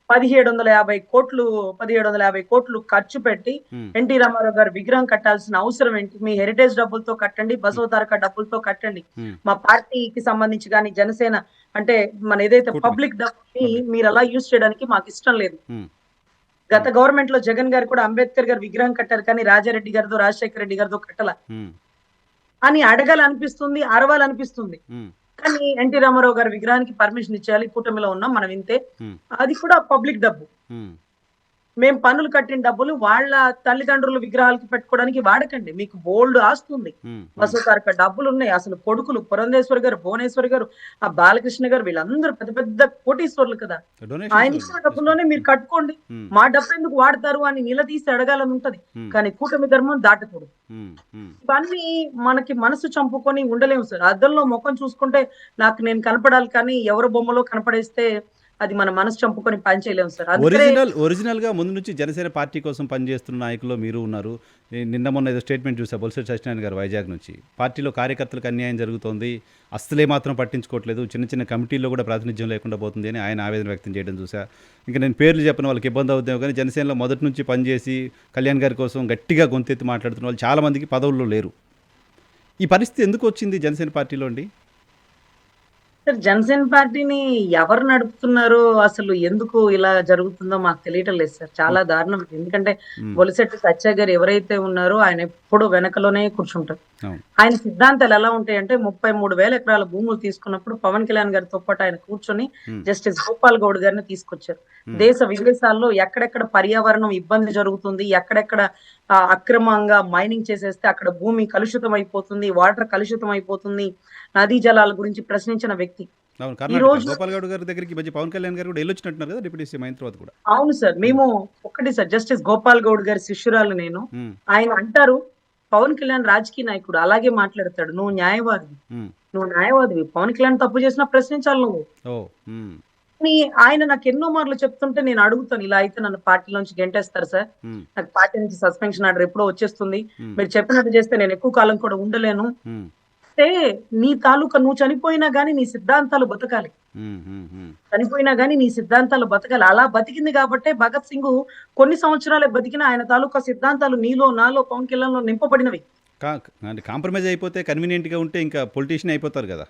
B: 1750 కోట్లు ఖర్చు పెట్టి
A: ఉమ్,
B: ఎన్టీ రామారావు గారు విగ్రహం కట్టాల్సిన అవసరం ఏంటి? మీ హెరిటేజ్ డబ్బులతో కట్టండి, బసవ తారక డబ్బులతో కట్టండి.
A: ఉమ్.
B: మా పార్టీకి సంబంధించి కానీ జనసేన అంటే మన ఏదైతే
A: కూటమి
B: పబ్లిక్ డబ్బుని
A: పబ్లిక్.
B: మీరు అలా యూజ్ చేయడానికి మాకు ఇష్టం లేదు.
A: ఉమ్,
B: గత గవర్నమెంట్ లో జగన్ గారు కూడా అంబేద్కర్ గారు విగ్రహం కట్టారు, కానీ రాజారెడ్డి గారితో, రాజశేఖర రెడ్డి గారితో కట్టల
A: ఉమ్,
B: అని అడగాలనిపిస్తుంది, అరవాలనిపిస్తుంది.
A: ఉమ్,
B: కానీ ఎన్టీ రామారావు గారి విగ్రహానికి పర్మిషన్ ఇచ్చేయాలి, కూటమిలో ఉన్నాం మనం ఇంతే.
A: ఉమ్,
B: అది కూడా పబ్లిక్ డబ్బు.
A: ఉమ్,
B: మేము పన్నులు కట్టిన డబ్బులు వాళ్ళ తల్లిదండ్రుల విగ్రహాలకి పెట్టుకోవడానికి వాడకండి. మీకు బోల్డ్ ఆస్తుంది,
A: ఉమ్, ఉమ్,
B: వసూతారక డబ్బులు ఉన్నాయి. అసలు కొడుకులు పురంధేశ్వరి గారు, భువనేశ్వరి గారు, ఆ బాలకృష్ణ గారు, వీళ్ళందరూ పెద్ద పెద్ద కోటీశ్వర్లు కదా. ఆయన
A: డొనేషన్స్
B: ఇచ్చిన డబ్బుల్లోనే మీరు కట్టుకోండి,
A: ఉమ్,
B: మా డబ్బు ఎందుకు వాడతారు అని నిలదీసి అడగాలని ఉంటది.
A: ఉమ్,
B: కానీ కూటమి ధర్మం దాటకూడదు.
A: ఉమ్, ఉమ్,
B: ఇవన్నీ మనకి మనసు చంపుకొని ఉండలేము సార్. అద్దంలో ముఖం చూసుకుంటే నాకు నేను కనపడాలి, కానీ ఎవరి బొమ్మలో కనపడేస్తే అది మన మనసు చంపుకొని పని చేయలేము సార్. అందుకే
A: ఒరిజినల్గా ముందు నుంచి జనసేన పార్టీ కోసం పనిచేస్తున్న నాయకులు మీరు ఉన్నారు. నిన్న మొన్న ఏదో స్టేట్మెంట్ చూసా, బొత్స సత్యనారాయణ గారు వైజాగ్ నుంచి, పార్టీలో కార్యకర్తలకు అన్యాయం జరుగుతోంది, అస్సలే మాత్రం పట్టించుకోవట్లేదు, చిన్న చిన్న కమిటీల్లో కూడా ప్రాతినిధ్యం లేకుండా పోతుంది అని ఆయన ఆవేదన వ్యక్తం చేయడం చూసా. ఇంకా నేను పేర్లు చెప్పిన వాళ్ళకి ఇబ్బంది అవుతామో కానీ జనసేనలో మొదటి నుంచి పనిచేసి కళ్యాణ్ గారి కోసం గట్టిగా గొంతెత్తి మాట్లాడుతున్న వాళ్ళు చాలామందికి పదవుల్లో లేరు. ఈ పరిస్థితి ఎందుకు వచ్చింది జనసేన పార్టీలో అండి?
B: సార్, జనసేన పార్టీని ఎవరు నడుపుతున్నారో, అసలు ఎందుకు ఇలా జరుగుతుందో మాకు తెలియటం లేదు సార్. చాలా దారుణం. ఎందుకంటే
A: ఉమ్,
B: బొలిశెట్టి సత్య గారు ఎవరైతే ఉన్నారో ఆయన ఎప్పుడూ వెనకలోనే కూర్చుంటారు.
A: అవును.
B: ఆయన సిద్ధాంతాలు ఎలా ఉంటాయంటే, 33,000 ఎకరాల భూములు తీసుకున్నప్పుడు పవన్ కళ్యాణ్ గారితో పాటు ఆయన కూర్చొని
A: ఉమ్,
B: జస్టిస్ గోపాల్ గౌడ్ గారిని తీసుకొచ్చారు.
A: ఉమ్,
B: దేశ విదేశాల్లో ఎక్కడెక్కడ పర్యావరణం ఇబ్బంది జరుగుతుంది, ఎక్కడెక్కడ అక్రమంగా మైనింగ్ చేసేస్తే అక్కడ భూమి కలుషితం అయిపోతుంది, వాటర్ కలుషితం అయిపోతుంది, నదీ జలాల గురించి ప్రశ్నించిన వ్యక్తి.
A: అవును.
B: ఈ
A: కర్ణాటక
B: రోజు
A: గోపాల్ గౌడ్ గారి దగ్గరికి మధ్య పవన్ కళ్యాణ్ గారు కూడా వెళ్ళొచ్చినట్టున్నారు కదా, డిప్యూటీ సీఎం అయిన తర్వాత కూడా.
B: అవును సార్,
A: ఉమ్,
B: మేము ఒకటి సార్, జస్టిస్ గోపాల్ గౌడ్ గారి శిష్యురాలు నేను.
A: ఉమ్,
B: ఆయన అంటారు, పవన్ కళ్యాణ్ రాజకీయ నాయకుడు, అలాగే మాట్లాడతాడు.
A: ఉమ్,
B: నువ్వు న్యాయవాదివి, పవన్ కళ్యాణ్ తప్పు చేసినా ప్రశ్నించాలి నువ్వు.
A: ఓ, ఉమ్,
B: అని ఆయన నాకు ఎన్నో మార్లు చెప్తుంటే నేను అడుగుతాను, ఇలా అయితే నన్ను పార్టీలోంచి గెంటేస్తారు సార్,
A: ఉమ్,
B: నాకు పార్టీ నుంచి సస్పెన్షన్ ఆర్డర్ ఎప్పుడో వచ్చేస్తుంది,
A: ఉమ్,
B: మీరు చెప్పినట్టు చేస్తే నేను ఎక్కువ కాలం కూడా ఉండలేను.
A: ఉమ్,
B: అంటే నీ తాలూకా నువ్వు చనిపోయినా గానీ నీ సిద్ధాంతాలు బతకాలి,
A: ఉమ్, ఉమ్, ఉమ్.
B: చనిపోయినా గానీ నీ సిద్ధాంతాలు బతకాలి. అలా బతికింది కాబట్టే భగత్ సింగ్ కొన్ని సంవత్సరాలే బతికిన ఆయన తాలూకా సిద్ధాంతాలు నీలో, నాలో, పవన్ కళ్యాణ్ లో నింపబడినవి.
A: కా అంటే కాంప్రమైజ్ అయిపోతే, కన్వీనియంట్గా ఉంటే ఇంకా పొలిటీషియన్ అయిపోతారు కదా.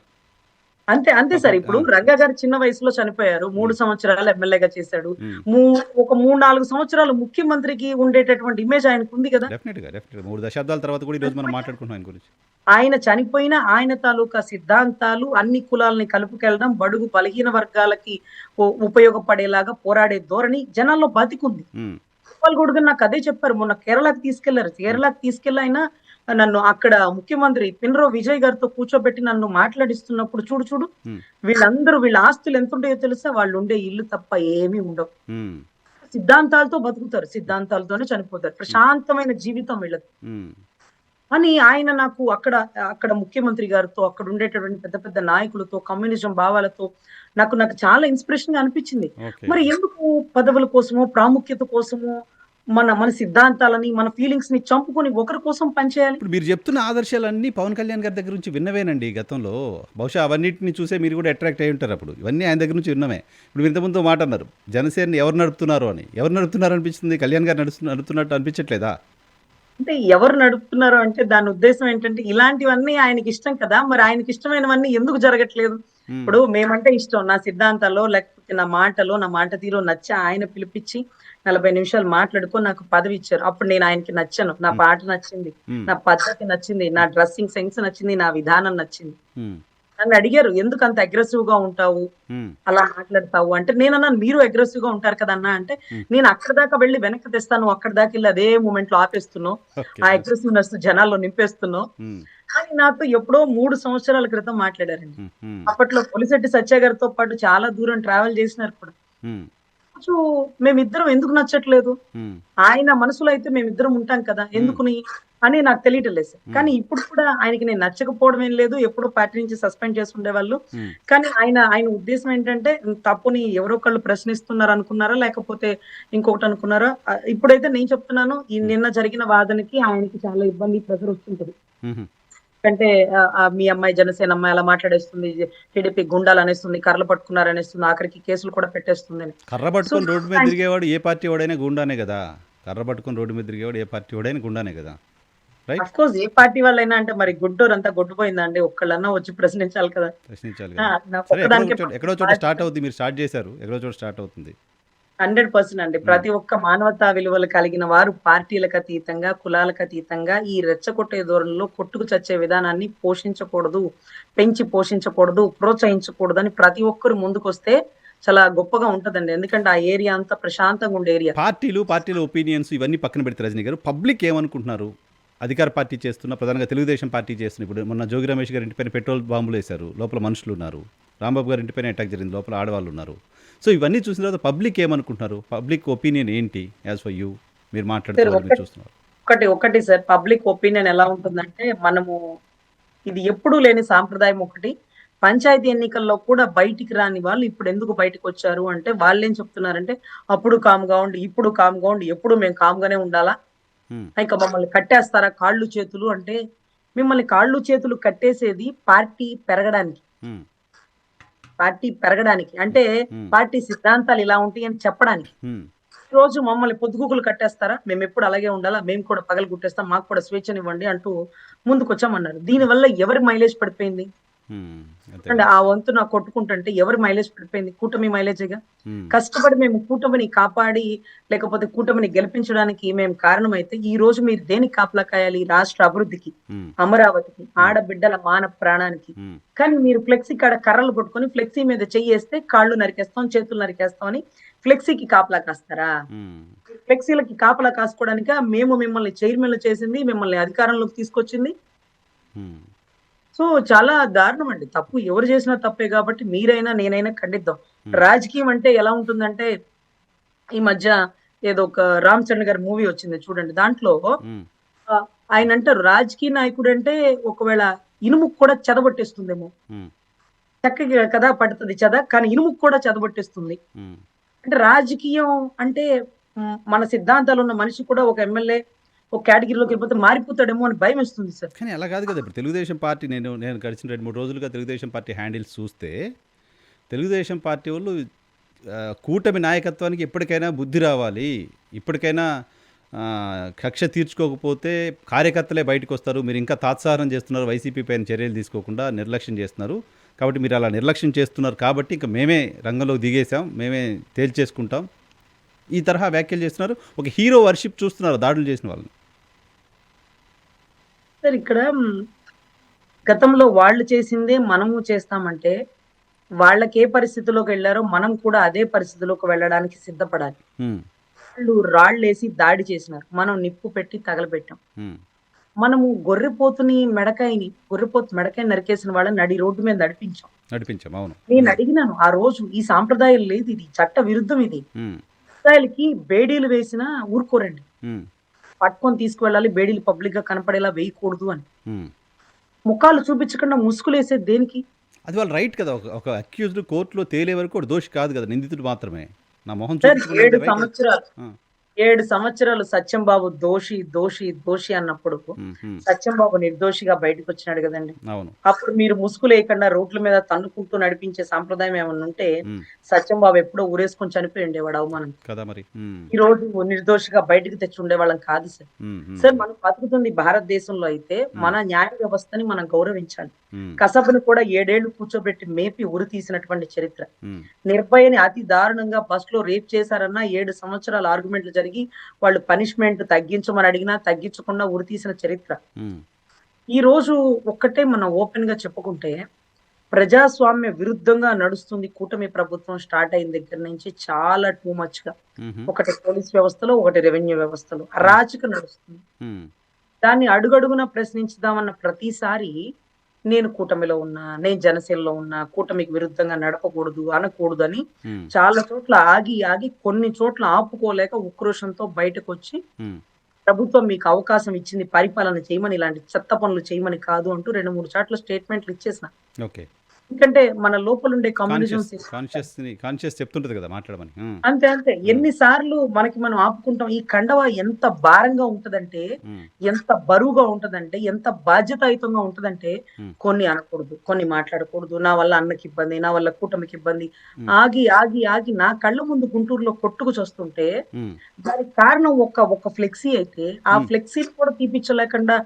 B: అంతే అంతే సార్. ఇప్పుడు
A: అవును.
B: రంగా గారు చిన్న వయసులో చనిపోయారు, 3
A: ఉమ్,
B: సంవత్సరాలు ఎమ్మెల్యేగా చేశాడు.
A: ఉమ్.
B: ఒక 3-4 సంవత్సరాలు ముఖ్యమంత్రికి ఉండేటటువంటి ఇమేజ్ ఆయనకు ఉంది కదా.
A: డెఫినెట్గా 3 దశాబ్దాల తర్వాత కూడా ఈరోజు మనం మాట్లాడుకుంటున్నాం ఆయన గురించి.
B: ఆయన చనిపోయిన ఆయన తాలూకా సిద్ధాంతాలు అన్ని కులాలని కలుపుకెళ్ళడం, బడుగు బలహీన వర్గాలకి ఉపయోగపడేలాగా పోరాడే ధోరణి జనాల్లో బతికుంది.
A: ఉమ్,
B: గోపాల్ గౌడ్ గారు నాకు అదే చెప్పారు. మొన్న కేరళకి తీసుకెళ్లారు. కేరళకి తీసుకెళ్ళి ఆయన నన్ను అక్కడ ముఖ్యమంత్రి పినరో విజయ్ గారితో కూర్చోబెట్టి నన్ను మాట్లాడిస్తున్నప్పుడు చూడు చూడు
A: ఉమ్,
B: వీళ్ళ ఆస్తులు ఎంత ఉంటాయో తెలుసా, వాళ్ళు ఉండే ఇల్లు తప్ప ఏమీ ఉండవు.
A: ఉమ్,
B: సిద్ధాంతాలతో బతుకుతారు, సిద్ధాంతాలతోనే చనిపోతారు, ప్రశాంతమైన జీవితం వీళ్ళది
A: ఉమ్,
B: అని ఆయన నాకు అక్కడ ముఖ్యమంత్రి గారితో, అక్కడ ఉండేటటువంటి పెద్ద పెద్ద నాయకులతో, కమ్యూనిజం భావాలతో నాకు నాకు చాలా ఇన్స్పిరేషన్ గా అనిపించింది.
A: ఓకే.
B: మరి ఎందుకు పదవుల కోసమో, ప్రాముఖ్యత కోసమో మన మన సిద్ధాంతాలని, మన ఫీలింగ్స్ ని చంపుకొని ఒకరి కోసం పనిచేయాలి?
A: ఇప్పుడు మీరు చెప్తున్న ఆదర్శాలన్నీ పవన్ కళ్యాణ్ గారి దగ్గర నుంచి విన్నవేనండి గతంలో. బహుశా అవన్నిటిని చూసే మీరు కూడా అట్రాక్ట్ అయి ఉంటారు అప్పుడు. ఇవన్నీ ఆయన దగ్గర నుంచి విన్నవే. ఇప్పుడు మీరు ఇంతకుముందు మాట అన్నారు, జనసేనని ఎవరు నడుపుతున్నారు అని. ఎవరు నడుపుతున్నారు అనిపిస్తుంది? కళ్యాణ్ గారు నడుపుతున్నట్టు అనిపించట్లేదా?
B: అంటే ఎవరు నడుపుతున్నారు అంటే దాని ఉద్దేశం ఏంటంటే ఇలాంటివన్నీ ఆయనకి ఇష్టం కదా, మరి ఆయనకి ఇష్టమైనవన్నీ ఎందుకు జరగట్లేదు?
A: ఉమ్,
B: ఇప్పుడు మేమంటే ఇష్టం, నా సిద్ధాంతాల్లో లేకపోతే నా మాటలో, నా మాట తీరు నచ్చి ఆయన పిలిపించి 40 నిమిషాలు మాట్లాడుకొని నాకు పదవి ఇచ్చారు. అప్పుడు నేను ఆయనకి నచ్చాను, నా
A: ఉమ్,
B: పాట నచ్చింది,
A: ఉమ్,
B: నా పద్ధతి నచ్చింది, నా డ్రెస్సింగ్ సెన్స్ నచ్చింది, నా విధానం నచ్చింది.
A: ఉమ్,
B: నన్ను అడిగారు, ఎందుకు అంత అగ్రెసివ్ గా ఉంటావు,
A: ఉమ్,
B: అలా మాట్లాడతావు అంటే, నేనన్నాను మీరు అగ్రెసివ్ గా ఉంటారు కదా అన్న అంటే,
A: ఉమ్.
B: నేను అక్కడ దాకా వెళ్ళి వెనక్కి తెస్తాను, అక్కడ దాకా వెళ్ళి అదే మూమెంట్ లో ఆపేస్తున్నావు,
A: ఓకే.
B: ఆ అగ్రెసివ్నెస్ జనాల్లో నింపేస్తున్నావు
A: ఉమ్,
B: అని నాతో ఎప్పుడో 3 సంవత్సరాల క్రితం మాట్లాడారండి.
A: ఉమ్, ఉమ్,
B: అప్పట్లో పొలిశెట్టి సత్య గారితో పాటు చాలా దూరం ట్రావెల్ చేసినారు కూడా.
A: ఉమ్,
B: సో మేమిద్దరం ఎందుకు నచ్చట్లేదు,
A: ఉమ్,
B: ఆయన మనసులో అయితే మేమిద్దరం ఉంటాం కదా,
A: ఉమ్,
B: ఎందుకుని అని నాకు తెలియటం లేదు సార్.
A: ఉమ్,
B: కానీ ఇప్పుడు కూడా ఆయనకి నేను నచ్చకపోవడం ఏం లేదు, ఎప్పుడో పార్టీ నుంచి సస్పెండ్ చేసి ఉండేవాళ్ళు.
A: ఉమ్.
B: కానీ ఆయన ఉద్దేశం ఏంటంటే తప్పుని ఎవరో ఒకళ్ళు ప్రశ్నిస్తున్నారు అనుకున్నారా, లేకపోతే ఇంకొకటి అనుకున్నారా? ఇప్పుడైతే నేను చెప్తున్నాను, ఈ నిన్న జరిగిన వాదనకి ఆయనకి చాలా ఇబ్బంది, ప్రెషర్ వస్తుంటది.
A: ఉమ్.
B: అంటే మీ అమ్మాయి జనసేన అమ్మాయి అలా మాట్లాడేస్తుంది, టీడీపీ గుండాలు అనేస్తుంది, కర్రలు పట్టుకున్నారు అనేస్తుంది, ఆఖరికి కేసులు కూడా పెట్టేస్తుంది అని.
A: కర్ర
B: సో
A: పట్టుకొని రోడ్డు మీద తిరిగేవాడు ఏ పార్టీ వాడైనా గుండానే కదా. కర్ర పట్టుకొని రోడ్డు మీద తిరిగేవాడు ఏ పార్టీ వాడైనా గుండానే కదా. Right.
B: Of course A party వాళ్ళైనా అంటే మరి గుంటూరు అంతా గొడ్డుపోయిందండి, ఒక్కళ్ళన్నా వచ్చి ప్రశ్నించాలి కదా.
A: ప్రశ్నించాలి
B: ఆ,
A: కదా.
B: నాకు
A: సరే,
B: ఒక్కదానికే
A: ఎక్కడో చోట స్టార్ట్ అవుతుంది. మీరు స్టార్ట్ చేశారు, ఎక్కడో చోట స్టార్ట్ అవుతుంది.
B: 100% అండి. ప్రతి ఒక్క మానవతా విలువలు కలిగిన వారు పార్టీలకు అతీతంగా, కులాలకు అతీతంగా ఈ రెచ్చగొట్టే ధోరణిలో కొట్టుకు చచ్చే విధానాన్ని పోషించకూడదు, పెంచి పోషించకూడదు, ప్రోత్సహించకూడదు అని ప్రతి ఒక్కరు ముందుకొస్తే చాలా గొప్పగా ఉంటదండి. ఎందుకంటే ఆ ఏరియా అంతా ప్రశాంతంగా ఉండే ఏరియా.
A: పార్టీల ఒపీనియన్స్ ఇవన్నీ పక్కన పెడితే రజనీ గారు, పబ్లిక్ ఏమనుకుంటున్నారు? అధికార పార్టీ చేస్తున్న, ప్రధానంగా తెలుగుదేశం పార్టీ చేస్తున్న, ఇప్పుడు మొన్న జోగి రమేష్ గారి ఇంటిపైన పెట్రోల్ బాంబులు వేశారు, లోపల మనుషులు ఉన్నారు. రాంబాబు గారి ఇంటిపైన అటాక్ జరిగింది, లోపల ఆడవాళ్ళు ఉన్నారు. సో ఇవన్నీ చూసిన తర్వాత పబ్లిక్ ఏమనుకుంటున్నారు? పబ్లిక్ ఒపీనియన్ ఏంటి యాజ్ ఫర్ యూ? మీరు
B: సార్
A: మాట్లాడుతున్నారు, మీరు చూస్తున్నారు.
B: ఒకటి సార్, పబ్లిక్ ఒపీనియన్ ఎలా ఉంటుందంటే, మనము ఇది ఎప్పుడూ లేని సాంప్రదాయం ఒకటి. పంచాయతీ ఎన్నికల్లో కూడా బయటికి రాని వాళ్ళు ఇప్పుడు ఎందుకు బయటకు వచ్చారు అంటే, వాళ్ళేం చెప్తున్నారంటే, అప్పుడు కామ్గా ఉండి, ఇప్పుడు కామ్గా ఉండి, ఎప్పుడు మేము కామ్గానే ఉండాలా,
A: ఉమ్,
B: ఇంకా మమ్మల్ని కట్టేస్తారా కాళ్ళు చేతులు అంటే? మిమ్మల్ని కాళ్ళు చేతులు కట్టేసేది పార్టీ పెరగడానికి,
A: ఉమ్,
B: పార్టీ పెరగడానికి అంటే
A: ఉమ్,
B: పార్టీ సిద్ధాంతాలు ఇలా ఉంటాయి అని చెప్పడానికి.
A: ఉమ్,
B: రోజు మమ్మల్ని పొద్దుగూకులు కట్టేస్తారా, మేము ఎప్పుడు అలాగే ఉండాలా, మేము కూడా పగలు గుట్టేస్తాం, మాకు కూడా స్వేచ్ఛనివ్వండి అంటూ ముందుకొచ్చామన్నారు. దీనివల్ల ఎవరి మైలేజ్ పడిపోయింది
A: ఉమ్, అంతే
B: అంటే,
A: కదా.
B: ఆ వంతున కొట్టుకుంటుంటే ఎవరి మైలేజ్ పడిపోయింది? కూటమి మైలేజేగా.
A: ఉమ్,
B: కష్టపడి మేము కూటమిని కాపాడి, లేకపోతే కూటమిని గెలిపించడానికి మేము కారణమైతే, ఈ రోజు మీరు దేనికి కాపలా కాయాలి? రాష్ట్ర అభివృద్ధికి,
A: ఉమ్,
B: అమరావతికి,
A: ఉమ్,
B: ఆడబిడ్డల మాన ప్రాణానికి.
A: ఉమ్,
B: కానీ మీరు ఫ్లెక్సీ కాడ కర్రలు పట్టుకొని ఫ్లెక్సీ మీద చెయ్యేస్తే కాళ్ళు నరికేస్తాం, చేతులు నరికేస్తాం అని ఫ్లెక్సీకి కాపలా కాస్తారా?
A: ఉమ్,
B: ఫ్లెక్సీలకి కాపలా కాసుకోవడానిక మేము మిమ్మల్ని చైర్మన్లు చేసింది, మిమ్మల్ని అధికారంలోకి తీసుకొచ్చింది?
A: ఉమ్,
B: సో చాలా దారుణం అండి. తప్పు ఎవరు చేసినా తప్పే కాబట్టి మీరైనా నేనైనా ఖండిద్దాం.
A: ఉమ్,
B: రాజకీయం అంటే ఎలా ఉంటుందంటే, ఈ మధ్య ఏదో ఒక రామ్ చరణ్ గారి మూవీ వచ్చింది చూడండి. దాంట్లో
A: ఉమ్,
B: ఆయన అంటారు, రాజకీయ నాయకుడు అంటే ఒకవేళ ఇనుముకు కూడా చెదబొట్టేస్తుందేమో.
A: ఉమ్,
B: చక్కగా కదా పడుతుంది చెద, కానీ ఇనుముకు కూడా చెదబొట్టేస్తుంది.
A: ఉమ్.
B: అంటే రాజకీయం అంటే మన సిద్ధాంతాలు ఉన్న మనిషి కూడా ఒక ఎమ్మెల్యే ఒక కేటగిరీలోకి వెళ్ళిపోతే మారిపోతాడేమో అని భయం వేస్తుంది సార్.
A: కానీ అలా కాదు కదా. ఇప్పుడు తెలుగుదేశం పార్టీ, నేను గడిచిన 2-3 రోజులుగా తెలుగుదేశం పార్టీ హ్యాండిల్స్ చూస్తే, తెలుగుదేశం పార్టీ వాళ్ళు కూటమి నాయకత్వానికి ఎప్పటికైనా బుద్ధి రావాలి, ఇప్పటికైనా కక్ష తీర్చుకోకపోతే కార్యకర్తలే బయటకు వస్తారు, మీరు ఇంకా తాత్సారం చేస్తున్నారు, వైసీపీ పైన చర్యలు తీసుకోకుండా నిర్లక్ష్యం చేస్తున్నారు, కాబట్టి మీరు అలా నిర్లక్ష్యం చేస్తున్నారు కాబట్టి ఇంకా మేమే రంగంలోకి దిగేసాం, మేమే తేల్చేసుకుంటాం, ఈ తరహా వ్యాఖ్యలు చేస్తున్నారు. ఒక హీరో వర్షిప్ చూస్తున్నారు దాడులు చేసిన వాళ్ళని.
B: సార్ ఇక్కడ గతంలో వాళ్ళు చేసిందే మనము చేస్తామంటే, వాళ్ళకి ఏ పరిస్థితిలోకి వెళ్ళారో మనం కూడా అదే పరిస్థితిలోకి వెళ్ళడానికి సిద్ధపడాలి.
A: ఉమ్,
B: వాళ్ళు రాళ్ళేసి దాడి చేసినారు, మనం నిప్పు పెట్టి తగలబెట్టాం.
A: ఉమ్,
B: మనము గొర్రెపోతు మెడకాయ నరికేసిన వాళ్ళని నడి రోడ్డు మీద నడిపించాం.
A: నడిపించాం. అవును.
B: నేను అడిగినాను ఆ రోజు, ఈ సాంప్రదాయం లేదు, ఇది చట్ట విరుద్ధం, ఇది
A: ఉమ్,
B: ఇస్రాయల్‌కి బేడీలు వేసినా ఊరుకోరండి.
A: హ్మ్.
B: పట్టుకొని తీసుకువెళ్ళాలి. బేడీలు పబ్లిక్‌గా కనపడేలా వేయకూడదు అని.
A: హ్మ్.
B: ముఖాలు చూపించకుండా ముసుగులేసేది దేనికి?
A: అది వాళ్ళ రైట్ కదా! ఒక అక్యూజ్డ్ కోర్ట్‌లో తేలే వరకు వాడు దోషి కాదు కదా! నిందితుడు మాత్రమే. నా మొహం
B: సార్
A: చూపించకుండా
B: 7
A: ఉండే రైట్ అది.
B: సంవత్సరాలు
A: ఆ!
B: 7 సంవత్సరాలు సత్యంబాబు దోషి, దోషి, దోషి అన్నప్పుడు
A: హ్మ్. హ్మ్.
B: సత్యంబాబు నిర్దోషిగా బయటకొచ్చినాడు గదండీ!
A: అవును.
B: అప్పుడు మీరు ముసుగు లేకుండా రోడ్ల మీద తన్నుకుంటూ నడిపించే సాంప్రదాయం ఏమన్నా ఉంటే
A: హ్మ్.
B: సత్యంబాబు ఎప్పుడో ఊరేసుకొని చనిపోయి ఉండేవాడు అవమానం.
A: కదా మరి. హ్మ్.
B: ఈ రోజు నిర్దోషిగా బయటికి తెచ్చి ఉండేవాళ్ళం కాదు సార్.
A: హ్మ్. హ్మ్.
B: సార్ మనం బతుకుతుంది భారతదేశంలో అయితే
A: హ్మ్.
B: మన న్యాయ వ్యవస్థని మనం గౌరవించాలి.
A: హ్మ్.
B: కసబుని కూడా 7 ఏళ్లు కూర్చోబెట్టి మేపి ఉరి తీసినటువంటి చరిత్ర.
A: హ్మ్.
B: నిర్భయని అతి దారుణంగా బస్‌లో రేప్ చేశారన్న 7 సంవత్సరాలు ఆర్గ్యుమెంట్లు జరిగి వాళ్ళు పనిష్మెంట్ తగ్గించమని అడిగినా తగ్గించకుండా ఉరి తీసిన చరిత్ర.
A: హ్మ్.
B: ఈ రోజు ఒక్కటే మనం ఓపెన్‌గా చెప్పుకుంటే ప్రజాస్వామ్య విరుద్ధంగా నడుస్తుంది కూటమి ప్రభుత్వం స్టార్ట్ అయిన దగ్గర నుంచి చాలా టూ మచ్‌గా.
A: హుహు.
B: ఒకటి పోలీస్ వ్యవస్థలో, ఒకటి రెవెన్యూ వ్యవస్థలో
A: హ్మ్.
B: అరాచకం నడుస్తుంది.
A: హ్మ్.
B: దాన్ని అడుగడుగునా ప్రశ్నించుదామన్న ప్రతిసారి నేను కూటమిలో ఉన్నా, నేను జనసేనలో ఉన్నా, కూటమికి విరుద్ధంగా నడపకూడదు, అనకూడదు అని
A: హ్మ్.
B: చాలా చోట్ల ఆగి, ఆగి కొన్ని చోట్ల ఆపుకోలేక ఉక్రోషంతో బయటకొచ్చి
A: హ్మ్.
B: ప్రభుత్వం మీకు అవకాశం ఇచ్చింది పరిపాలన చేయమని, ఇలాంటి చెత్త పనులు చేయమని కాదు అంటూ 2, 3 సార్లు స్టేట్‌మెంట్లు ఇచ్చేసిన.
A: ఓకే.
B: ఎందుకంటే మన లోపలుండే కమ్యూనిజం
A: కాన్షియస్ చెప్తుంటది కదా! మాట్లాడమని. హ్మ్.
B: అంతే. అంతే.
A: హ్మ్.
B: ఎన్ని సార్లు మనకి మనం ఆపుకుంటాం. ఈ కండవ ఎంత భారంగా ఉంటదంటే,
A: హ్మ్.
B: ఎంత బరువుగా ఉంటదంటే, ఎంత బాధ్యతాయుతంగా ఉంటదంటే,
A: హ్మ్.
B: కొన్ని అనకూడదు, కొన్ని మాట్లాడకూడదు. నా వల్ల అన్నకిబ్బంది, నా వల్ల కూటమికిబ్బంది.
A: హ్మ్.
B: ఆగి, ఆగి, ఆగి నా కళ్ళ ముందు గుంటూరులో కొట్టుకు చస్తుంటే,
A: హ్మ్.
B: దానికి కారణం ఒక ఫ్లెక్సీ అయితే, ఆ
A: హ్మ్.
B: ఫ్లెక్సీని కూడా తీపిచ్చలేకుండా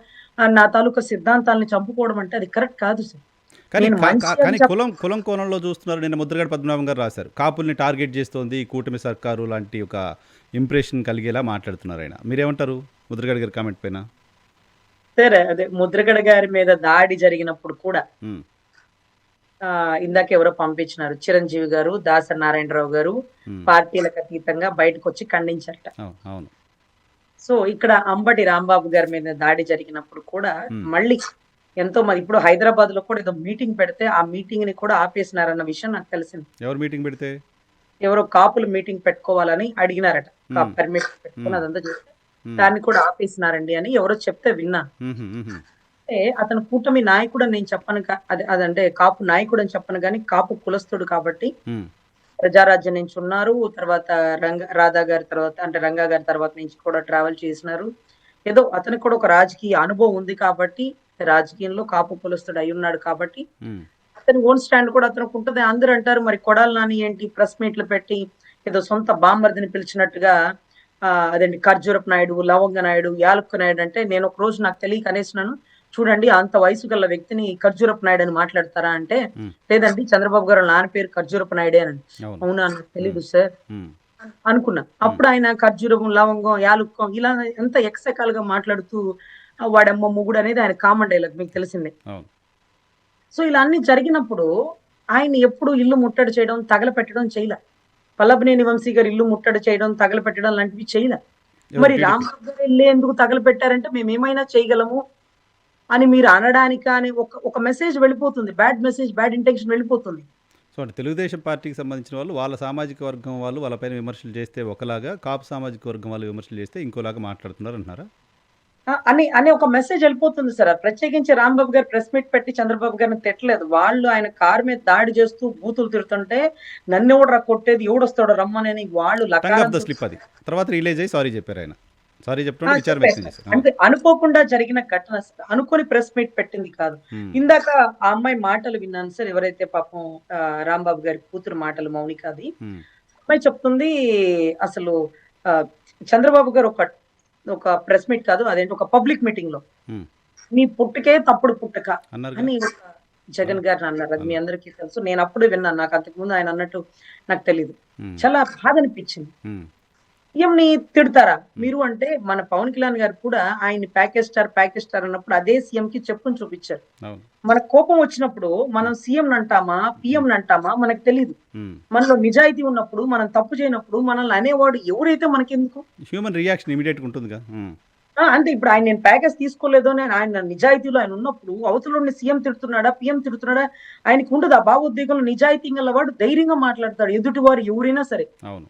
B: నా తాలూకా సిద్ధాంతాల్ని చంపుకోవడం అంటే అది కరెక్ట్ కాదు సార్.
A: కానీ
B: నేను మంచి అని
A: కానీ కులం కోణంలో చూస్తున్నారు. నిన్న ముద్రగడ పద్మనాభం గారు రాశారు. కాపుల్ని టార్గెట్ చేస్తోంది ఈ కూటమి సర్కారు లాంటి ఒక ఇంప్రెషన్ కలిగేలా మాట్లాడుతున్నారాయన. మీరేమంటారు ముద్రగడ గారి కామెంట్ పైన?
B: సరే అదే ముద్రగడ గారి మీద దాడి జరిగినప్పుడు కూడా
A: హ్మ్.
B: ఇందాక ఎవరో పంపించినారు. చిరంజీవి గారు, దాసరి నారాయణరావు గారు
A: హ్మ్.
B: పార్టీలకు అతీతంగా బయటకొచ్చి ఖండించారట.
A: అవును. అవును.
B: సో, ఇక్కడ అంబటి రాంబాబు గారి మీద దాడి జరిగినప్పుడు కూడా
A: హ్మ్.
B: మళ్ళీ ఎంతో మంది ఇప్పుడు హైదరాబాద్‌లో కూడా ఏదో మీటింగ్ పెడితే ఆ మీటింగ్‌ని కూడా ఆపేసినారన్న విషయం నాకు తెలిసింది.
A: ఎవరు మీటింగ్ పెడితే?
B: ఎవరో కాపులు మీటింగ్ పెట్టుకోవాలని అడిగినారట.
A: హ్మ్.
B: పర్మిషన్ పెట్టుకొని
A: హ్మ్.
B: అదంతా చేస్తే
A: హ్మ్.
B: దాన్ని కూడా ఆపేసినారండి అని ఎవరో చెప్తే విన్నాను.
A: హుహు. హుహు.
B: అంటే అతను కూటమి నాయకుడని నేను చెప్పను అదంటే కాపు నాయకుడని చెప్పను గానీ కాపు కులస్తుడు కాబట్టి
A: హ్మ్.
B: ప్రజారాజ్యం నుంచి ఉన్నారు. తర్వాత రాధా గారి తర్వాత అంటే రంగా గారి తర్వాత నుంచి కూడా ట్రావెల్ చేసినారు. ఏదో అతనికి కూడా ఒక రాజకీయ అనుభవం ఉంది కాబట్టి, రాజకీయంలో కాపు కులస్తుడు అయ్యున్నాడు కాబట్టి,
A: హ్మ్.
B: అతని ఓన్ స్టాండ్ కూడా అతనికుంటది. అందరూ అంటారు మరి కొడాలి నాని ఏంటి ప్రెస్ మీట్‌లు పెట్టి ఏదో సొంత బామ్మర్దిని పిలిచినట్టుగా అదేంటి ఖర్జూరపు నాయుడు, లవంగ నాయుడు, యాలుక్క నాయుడు అంటే నేను ఒక రోజు నాకు తెలియక అనేసినాను. చూడండి అంత వయసు గల వ్యక్తిని ఖర్జూరపు నాయుడు అని మాట్లాడతారా అంటే,
A: హ్మ్.
B: లేదండి చంద్రబాబు గారు నాన్న పేరు ఖర్జూరపు నాయుడే అని.
A: అవును.
B: అవునా? నాకు
A: హ్మ్.
B: తెలీదు సార్
A: హ్మ్.
B: అనుకున్నా.
A: హ్మ్.
B: అప్పుడు ఆయన ఖర్జూరం, లవంగం, యాలుక్కం ఇలా ఎంత ఎకసెకాలుగా మాట్లాడుతూ వాడమ్మ మొగుడనేది ఆయన కామన్ డైలాగ్ మీకు తెలిసిందే.
A: అవును.
B: సో, ఇలా అన్నీ జరిగినప్పుడు ఆయన్ని ఎప్పుడు ఇల్లు ముట్టడి చేయడం, తగలపెట్టడం చేయల. వల్లభనేని వంశీ గారి ఇల్లు ముట్టడి చేయడం, తగలపెట్టడం లాంటివి చేయల.
A: ఎవరు
B: మరి
A: టీడీపీ?
B: రాంబాబు గారి ఇల్లే ఎందుకు తగలపెట్టారంటే మేమేమైనా చేయగలము అని మీరు అనడానికా అని ఒక మెసేజ్ వెళ్ళిపోతుంది. బ్యాడ్ మెసేజ్, బ్యాడ్ ఇంటెన్షన్ వెళ్ళిపోతుంది.
A: సో, అంటే తెలుగుదేశం పార్టీకి సంబంధించిన వాళ్ళు వాళ్ళ సామాజిక వర్గం వాళ్ళు వాళ్ళపైన విమర్శలు చేస్తే ఒకలాగా, కాపు సామాజిక వర్గం వాళ్ళు విమర్శలు చేస్తే ఇంకోలాగా మాట్లాడుతున్నారు అంటున్నారా?
B: అని ఒక మెసేజ్ ఎళ్ళిపోతుంది సార్. ప్రత్యేకించి రాంబాబు గారు ప్రెస్ మీట్ పెట్టి చంద్రబాబు గారిని తిట్టలేదు. వాళ్ళు ఆయన కారు మీద దాడి చేస్తూ బూతులు తిడుతుంటే నన్నెవడురా కొట్టేది? ఎవడొస్తాడో రమ్మనని వాళ్ళు
A: టంగ్ ఆఫ్ ద
B: లకారంతో
A: స్లిప్ అది. తర్వాత రిలీజ్ అయ్యి సారీ చెప్పారాయన. సారీ
B: ఆ!
A: చెప్పడం విచారం వ్యక్తం
B: చెప్పేసారు.
A: చేశారు. ఆ!
B: అంటే అనుకోకుండా జరిగిన ఘటన సార్. అనుకోని ప్రెస్ మీట్ పెట్టింది కాదు.
A: హ్మ్.
B: ఇందాక ఆ అమ్మాయి మాటలు విన్నాను సార్. ఎవరైతే పాపం రాంబాబు గారి కూతురు మాటలు మౌనికది.
A: హ్మ్.
B: అమ్మాయి చెప్తుంది అసలు ఆహ్, చంద్రబాబు గారు ఒక ప్రెస్ మీట్ కాదు. అదేంటి ఒక పబ్లిక్ మీటింగ్‌లో
A: హ్మ్.
B: "నీ పుట్టుకే తప్పుడు పుట్టుక"
A: అన్నారుగా?
B: అని ఒక జగన్
A: అన్నారు.
B: గారిని అన్నారు. అది మీ
A: అన్నారు.
B: అందరికీ తెలుసు. నేనప్పుడే విన్నాను. నాకు అంతకుముందు ఆయన అన్నట్టు నాకు తెలీదు.
A: హ్మ్.
B: చాలా బాధనిపించింది.
A: హ్మ్.
B: సీఎంని తిడతారా?
A: హ్మ్.
B: మీరు అంటే మన పవన్ కళ్యాణ్ గారు కూడా ఆయన్ని ప్యాకేజ్ స్టార్ అన్నప్పుడు అదే సీఎంకి చెప్పుకొని చూపించారు.
A: అవును.
B: మనకు కోపం వచ్చినప్పుడు మనం
A: హ్మ్.
B: సీఎంని అంటామా?
A: హ్మ్.
B: పీఎంని అంటామా? మనకు తెలీదు.
A: హ్మ్.
B: మనలో నిజాయితీ ఉన్నప్పుడు, మనం తప్పు చేయనప్పుడు మనల్ని అనేవాడు ఎవరైతే మనకెందుకు?
A: హ్యూమన్ రియాక్షన్ ఇమ్మీడియేట్‌గా ఉంటుందిగా. హ్మ్.
B: అంతే ఇప్పుడు నేను ప్యాకేజ్ తీసుకోలేదు అని ఆయన నిజాయితీలో ఆయన ఉన్నప్పుడు అవతలోడిని సీఎం తిడుతున్నాడా? పీఎం తిడుతున్నాడా? ఆయనకుండదు ఆ భావోద్వేగంలో నిజాయితీ గలవాడు ధైర్యంగా మాట్లాడతాడు. ఎదుటివారు ఎవరైనా సరే.
A: అవును.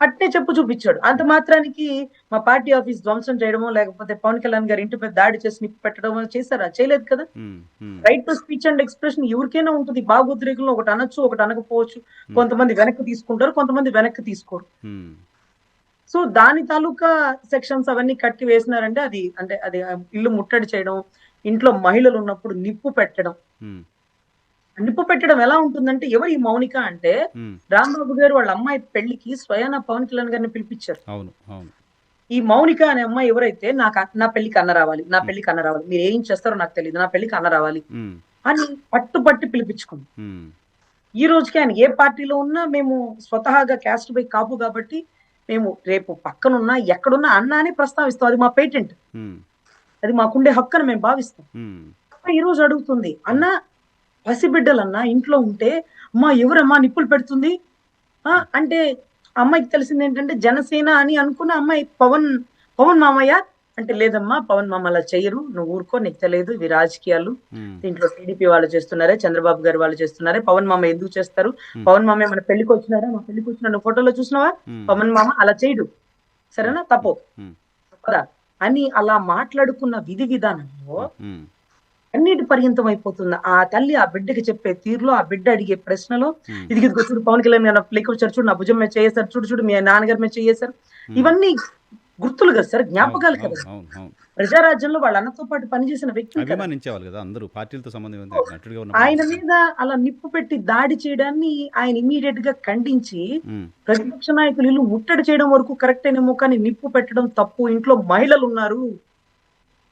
B: అట్నే చెప్పు చూపించాడు. అంత మాత్రానికి మా పార్టీ ఆఫీస్ ధ్వంసం చేయడమో, లేకపోతే పవన్ కళ్యాణ్ గారి ఇంటి మీద దాడి చేసి నిప్పు పెట్టడమో చేశారా? చేయలేదు కదా!
A: హ్మ్. హ్మ్.
B: Right to speech and expression ఎవరికైనా ఉంటది. భావోద్రేకంలో ఒకటి అనొచ్చు, ఒకటి అనకపోవచ్చు.
A: హ్మ్.
B: కొంతమంది వెనక్కి తీసుకుంటారు, కొంతమంది వెనక్కి తీసుకోరు.
A: హ్మ్.
B: సో, దాని తాలూకా సెక్షన్స్ అవన్నీ కట్టి వేసినారంటే అది అంటే అది ఇల్లు ముట్టడి చేయడం, ఇంట్లో మహిళలున్నప్పుడు నిప్పు పెట్టడం.
A: హ్మ్.
B: నిప్పు పెట్టడం ఎలా ఉంటుందంటే ఎవరు ఈ మౌనిక అంటే
A: హ్మ్.
B: రాంబాబు గారు వాళ్ళ అమ్మాయి పెళ్లికి స్వయానా పవన్ కళ్యాణ్ గారిని పిలిపించారు.
A: అవును. అవును.
B: ఈ మౌనిక అనే అమ్మాయి ఎవరైతే నా పెళ్లికి అన్న రావాలి. నా
A: హ్మ్.
B: పెళ్లికి అన్న రావాలి. మీరేం చేస్తారో నాకు తెలీదు. నా పెళ్లికి అన్న రావాలి
A: హ్మ్.
B: అని పట్టుబట్టి పిలిపించుకుంది.
A: హ్మ్.
B: ఈ రోజుకి ఆయన ఏ పార్టీలో ఉన్నా మేము స్వతహాగా క్యాస్ట్ బై కాపు కాబట్టి మేము రేపు పక్కనున్నా ఎక్కడున్నా అన్న అని ప్రస్తావిస్తాం. అది మా పేటెంట్.
A: హ్మ్.
B: అది మాకుండే హక్కు అని మేము భావిస్తాం.
A: హ్మ్.
B: ఈ రోజు అడుగుతుంది. అన్న
A: హ్మ్.
B: పసిబిడ్డలన్నా ఇంట్లో ఉంటే అమ్మా ఎవరమ్మా నిప్పులు పెడుతుంది?
A: హ్మ్.
B: అంటే అమ్మాయికి తెలిసిందేంటంటే జనసేన అని అనుకున్న అమ్మాయి పవన్ మామయ్య అంటే లేదమ్మా పవన్ మామ అలా చెయ్యరు. నువ్వు ఊరుకో నీకు తెలియదు ఇవి రాజకీయాలు.
A: హ్మ్.
B: దీంట్లో టీడీపీ వాళ్ళు చేస్తున్నారే, చంద్రబాబు గారు వాళ్ళు చేస్తున్నారే, పవన్ మామ ఎందుకు చేస్తారు?
A: హ్మ్.
B: పవన్ మామయ్య మన పెళ్ళికి వచ్చినారా? మా పెళ్ళికి వచ్చిన నువ్వు ఫోటోలో చూసినావా?
A: హ్మ్.
B: పవన్ మామ అలా చేయడు.
A: హ్మ్.
B: సరేనా?
A: హ్మ్.
B: తప్పు.
A: హ్మ్.
B: తప్పదా? అని అలా మాట్లాడుకున్న విధి విధానంలో
A: హ్మ్. హ్మ్.
B: కన్నీటి పర్యంతం అయిపోతుంది. ఆ తల్లి ఆ బిడ్డకి చెప్పే తీరులో, ఆ బిడ్డ అడిగే ప్రశ్నలో,
A: హ్మ్.
B: ఇదిగో చూడు పవన్ కళ్యాణ్ గారు లేకొచ్చారు చూడు, నా భుజం మీద చేయేశారు. చూడు చూడు మీ నాన్నగారి మీద చేయేశారు.
A: హ్మ్.
B: ఇవన్నీ గుర్తులు కదా సార్!
A: అవును.
B: జ్ఞాపకాలు కదా!
A: అవును. అవును. అవును.
B: ప్రజారాజ్యంలో వాళ్ళ అన్నతో పాటు పనిచేసిన వ్యక్తులు కదా!
A: అభిమానించేవాళ్ళు గదా! అందరూ పార్టీలతో సంబంధం
B: సో,
A: ఏంది నటుడిగా ఉన్నప్పుడు
B: ఆయన
A: అభిమానం.
B: మీద అలా నిప్పు పెట్టి దాడి చేయడాన్ని ఆయన ఇమ్మీడియేట్‌గా ఖండించి,
A: హ్మ్.
B: ప్రతిపక్ష నాయకులు ఇల్లు ముట్టడి చేయడం వరకు కరెక్టేనేమో కానీ నిప్పు పెట్టడం తప్పు. ఇంట్లో మహిళలున్నారు.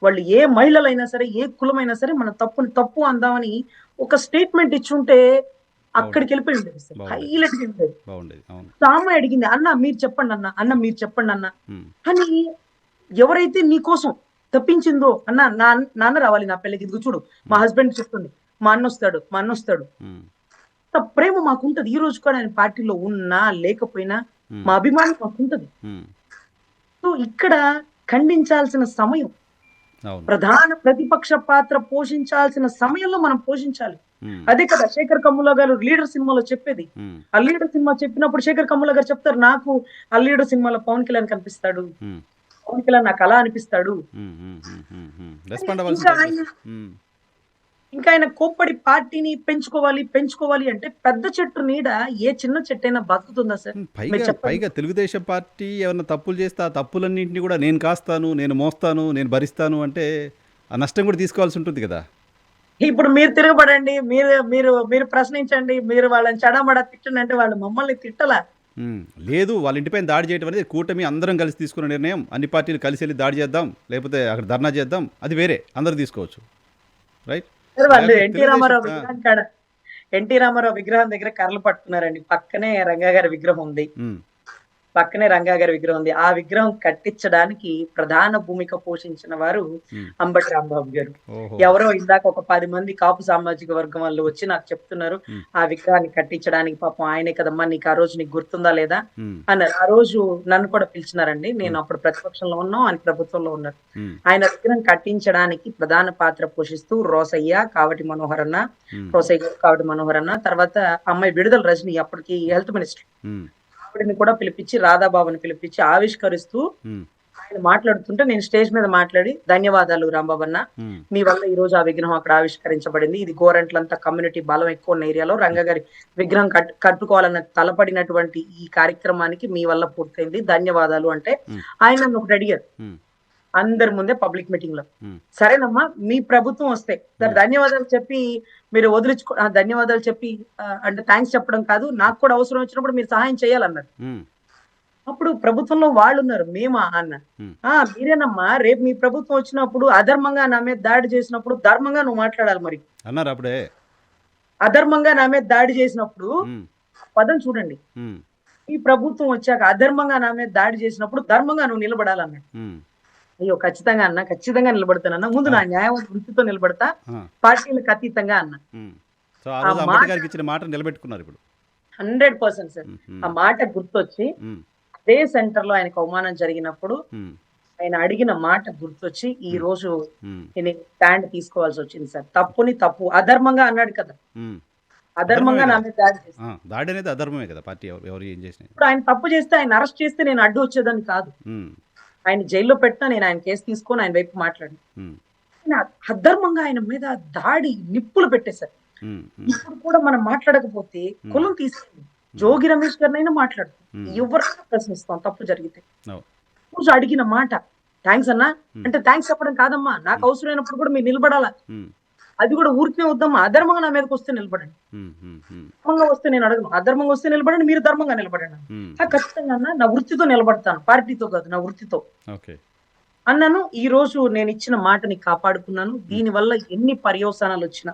B: వాళ్ళు ఏ మహిళలైనా సరే, ఏ కులమైనా సరే మన తప్పుని తప్పు అందామని ఒక స్టేట్‌మెంట్ ఇచ్చుంటే
A: బావుండేది.
B: అక్కడికెళ్ళిపోయి ఉండేది సార్.
A: బావుండేది.
B: హైలైట్‌గా ఉండేది.
A: బావుండేది. అవును.
B: ఆ అమ్మాయి అడిగింది, "అన్న మీరు చెప్పండన్న. అన్న మీరు చెప్పండన్న."
A: హ్మ్.
B: అని ఎవరైతే నీ కోసం తప్పించిందో, "అన్న నాన్న రావాలి నా పెళ్ళికి. ఇదిగో చూడు మా
A: హ్మ్.
B: హస్బెండ్ చెప్తుంది. మా అన్నొస్తాడు, మా అన్నొస్తాడు."
A: హ్మ్.
B: అంత ప్రేమ మాకుంటది. ఈ రోజు కూడా ఆయన పార్టీలో ఉన్నా, లేకపోయినా
A: హ్మ్.
B: మా అభిమానం మాకుంటది.
A: హ్మ్.
B: సో, ఇక్కడ ఖండించాల్సిన సమయం
A: అవును.
B: ప్రధాన ప్రతిపక్ష పాత్ర పోషించాల్సిన సమయంలో మనం పోషించాలి.
A: హ్మ్.
B: అదే కదా 'శేఖర్ కమ్ముల' గారు 'లీడర్' సినిమాలో చెప్పేది.
A: హ్మ్.
B: ఆ 'లీడర్' సినిమా చెప్పినప్పుడు 'శేఖర్ కమ్ముల' గారు చెప్తారు. నాకు ఆ 'లీడర్' సినిమాలో పవన్ కళ్యాణ్ కనిపిస్తాడు.
A: హ్మ్.
B: పవన్ కళ్యాణ్ నాకు అలా అనిపిస్తాడు.
A: హ్మ్. హ్మ్. హ్మ్. హ్మ్. హ్మ్.
B: అని
A: రెస్పాండ్ అవ్వాల్సిన
B: ఇంకా
A: టైంలో
B: ఆయన
A: హ్మ్.
B: ఇంకా ఆయన కోప్పడి పార్టీని పెంచుకోవాలి, పెంచుకోవాలి అంటే పెద్ద చెట్టు నీడ ఏ చిన్న చెట్టైనా బతుకుతుందా సార్?
A: హ్మ్.
B: మీరు
A: పైగా
B: చెప్పండి.
A: పైగా తెలుగుదేశం పార్టీ ఏమన్నా తప్పులు చేస్తే ఆ తప్పులన్నింటిని కూడా నేను కాస్తాను, నేను మోస్తాను, నేను భరిస్తాను అంటే ఆ నష్టం కూడా తీసుకోవాల్సి ఉంటుంది కదా!
B: ఇప్పుడు మీరు తిరగబడండి. మీరు మీరు మీరు ప్రశ్నించండి. మీరు వాళ్ళని చెడామడా తిట్టండి అంటే వాళ్ళు మమ్మల్ని తిట్టలా.
A: హ్మ్. లేదు వాళ్ళ ఇంటిపైన దాడి చేయడం అనేది కూటమి అందరం కలిసి తీసుకున్న నిర్ణయం. అన్ని పార్టీలు కలిసి ఎళ్లి దాడి చేద్దాం. లేకపోతే అక్కడ ధర్నా చేద్దాం. అది వేరే. అందరూ తీసుకోవచ్చు. రైట్?
B: సార్ వాళ్ళు
A: లేకపోతే
B: ఎన్టీ
A: తెలుగుదేశం
B: రామారావు విగ్రహం కాడ ఎన్టీ రామారావు విగ్రహం దగ్గర కర్రలు పట్టుకున్నారండి. పక్కనే రంగా గారి విగ్రహం ఉంది.
A: హ్మ్.
B: పక్కనే రంగా గారి విగ్రహం ఉంది. ఆ విగ్రహం కట్టించడానికి ప్రధాన భూమిక పోషించిన వారు
A: హ్మ్.
B: అంబటి రాంబాబు గారు.
A: ఓహో!
B: ఎవరో ఇందాక ఒక 10 మంది కాపు సామాజిక వర్గం వాళ్ళు వచ్చి నాకు చెప్తున్నారు.
A: హ్మ్.
B: ఆ విగ్రహాన్ని కట్టించడానికి పాపం ఆయనే కదమ్మా! నీకు ఆ రోజు నీకు గుర్తుందా లేదా?
A: హ్మ్.
B: అన్నారు. ఆ రోజు నన్ను కూడా పిలిచినారండి. నేను
A: హ్మ్.
B: అప్పుడు ప్రతిపక్షంలో ఉన్నాం. ఆయన ప్రభుత్వంలో ఉన్నారు.
A: హ్మ్.
B: ఆయన విగ్రహం కట్టించడానికి ప్రధాన పాత్ర పోషిస్తూ రోసయ్య, కావటి మనోహర్ అన్న,
A: హ్మ్.
B: రోసయ్య గారు, కావటి మనోహర్ అన్న, తర్వాత అమ్మాయి విడుదల రజని అప్పటికి హెల్త్ మినిస్టర్.
A: హ్మ్.
B: ఆవిడని కూడా పిలిపించి రాధాబాబుని పిలిపించి ఆవిష్కరిస్తూ
A: హ్మ్.
B: ఆయన మాట్లాడుతుంటే నేను స్టేజ్ మీద మాట్లాడి ధన్యవాదాలు రాంబాబన్న.
A: హ్మ్.
B: మీ వల్ల ఈ రోజు ఆ విగ్రహం అక్కడ ఆవిష్కరించబడింది. ఇది గోరంట్లంతా కమ్యూనిటీ బలం ఎక్కువ ఉన్న ఏరియాలో రంగ గారి విగ్రహం కట్టుకోవాలన్న తలపడినటువంటి ఈ కార్యక్రమానికి మీ వల్ల పూర్తయింది. ధన్యవాదాలు అంటే
A: హ్మ్.
B: ఆయన నన్ను ఒకటి అడిగారు.
A: హ్మ్.
B: అందరి ముందే పబ్లిక్ మీటింగ్‌లో.
A: హ్మ్.
B: సరేనమ్మా మీ ప్రభుత్వం వస్తే సరే
A: హ్మ్.
B: ధన్యవాదాలు చెప్పి మీరు ధన్యవాదాలు చెప్పి అంటే థాంక్స్ చెప్పడం కాదు. నాకు కూడా అవసరం వచ్చినప్పుడు మీరు సహాయం చేయాలన్నారు.
A: హ్మ్.
B: అప్పుడు ప్రభుత్వంలో వాళ్ళున్నారు. మేమా? అన్నా.
A: హ్మ్.
B: మీరేనమ్మా రేపు మీ ప్రభుత్వం వచ్చినప్పుడు అధర్మంగా నా మీద దాడి చేసినప్పుడు ధర్మంగా నువ్వు మాట్లాడాలి మరి.
A: అన్నారా అప్పుడే?
B: అధర్మంగా నా మీద దాడి చేసినప్పుడు
A: హ్మ్.
B: పదం చూడండి.
A: హ్మ్.
B: ఈ ప్రభుత్వం వచ్చాక అధర్మంగా నా మీద దాడి చేసినప్పుడు ధర్మంగా నువ్వు నిలబడాలన్నాడు.
A: హ్మ్.
B: అయ్యో! ఖచ్చితంగా అన్నా. ఖచ్చితంగా నిలబడతానన్నా. ముందు
A: ఆ!
B: నా న్యాయవంత వృత్తితో నిలబడతా.
A: ఆ!
B: పార్టీలకు అతీతంగా అన్నా.
A: హ్మ్. సో, ఆ
B: ఆ
A: రోజు అంబటి
B: మాట
A: గారికి ఇచ్చిన మాట నిలబెట్టుకున్నారిప్పుడు.
B: 100% సార్.
A: హుహు.
B: ఆ మాట గుర్తొచ్చి
A: హ్మ్.
B: అదే సెంటర్‌లో ఆయనకు అవమానం జరిగినప్పుడు
A: హ్మ్.
B: ఆయన అడిగిన మాట గుర్తొచ్చి
A: హ్మ్.
B: ఈరోజు
A: హ్మ్.
B: నేను స్టాండ్ తీసుకోవాల్సొచ్చింది సార్. తప్పుని తప్పు అధర్మంగా అన్నాడు కదా!
A: హ్మ్.
B: అధర్మంగా నా మీద దాడి చేశారు.
A: దాడి అనేది అధర్మమే కదా, పార్టీ ఎవరు ఏం చేసినా.
B: ఇప్పుడు ఆయన తప్పు చేస్తే ఆయన అరెస్ట్ చేస్తే నేను అడ్డు వచ్చేదాన్ని కాదు.
A: ఉమ్,
B: ఆయన జైల్లో పెట్టినా నేను ఆయన కేసు తీసుకొని ఆయన వైపు మాట్లాడి
A: ఉమ్,
B: అధర్మంగా ఆయన మీద దాడి నిప్పులు పెట్టేశారు.
A: ఉమ్,
B: ఇప్పుడు కూడా మనం మాట్లాడకపోతే కులం తీసుకుంది. జోగి రమేష్ గారినైనా మాట్లాడుతాం, ఎవరైనా ప్రశ్నిస్తాం తప్పు జరిగితే.
A: అవును.
B: రోజు అడిగిన మాట థ్యాంక్స్ అన్నా అంటే థ్యాంక్స్ చెప్పడం కాదమ్మా, నాకు అవసరమైనప్పుడు కూడా మీరు నిలబడాలా,
A: ఉమ్,
B: అది కూడా ఊరికే వద్దమ్మా. అధర్మంగా నా మీదకి వస్తే నిలబడండి,
A: ఉమ్, ఉమ్, ఉమ్,
B: ధర్మంగా వస్తే నేను అడగను, అధర్మంగా వస్తే నిలబడండి, మీరు ధర్మంగా నిలబడండి.
A: ఉమ్,
B: ఖచ్చితంగా అన్నా నా వృత్తితో నిలబడతాను, పార్టీతో కాదు, నా వృత్తితో
A: ఓకే.
B: అన్నాను. ఈ రోజు నేను ఇచ్చిన మాటని కాపాడుకున్నాను. దీని వల్ల ఎన్ని పర్యవసానాలు వచ్చినా,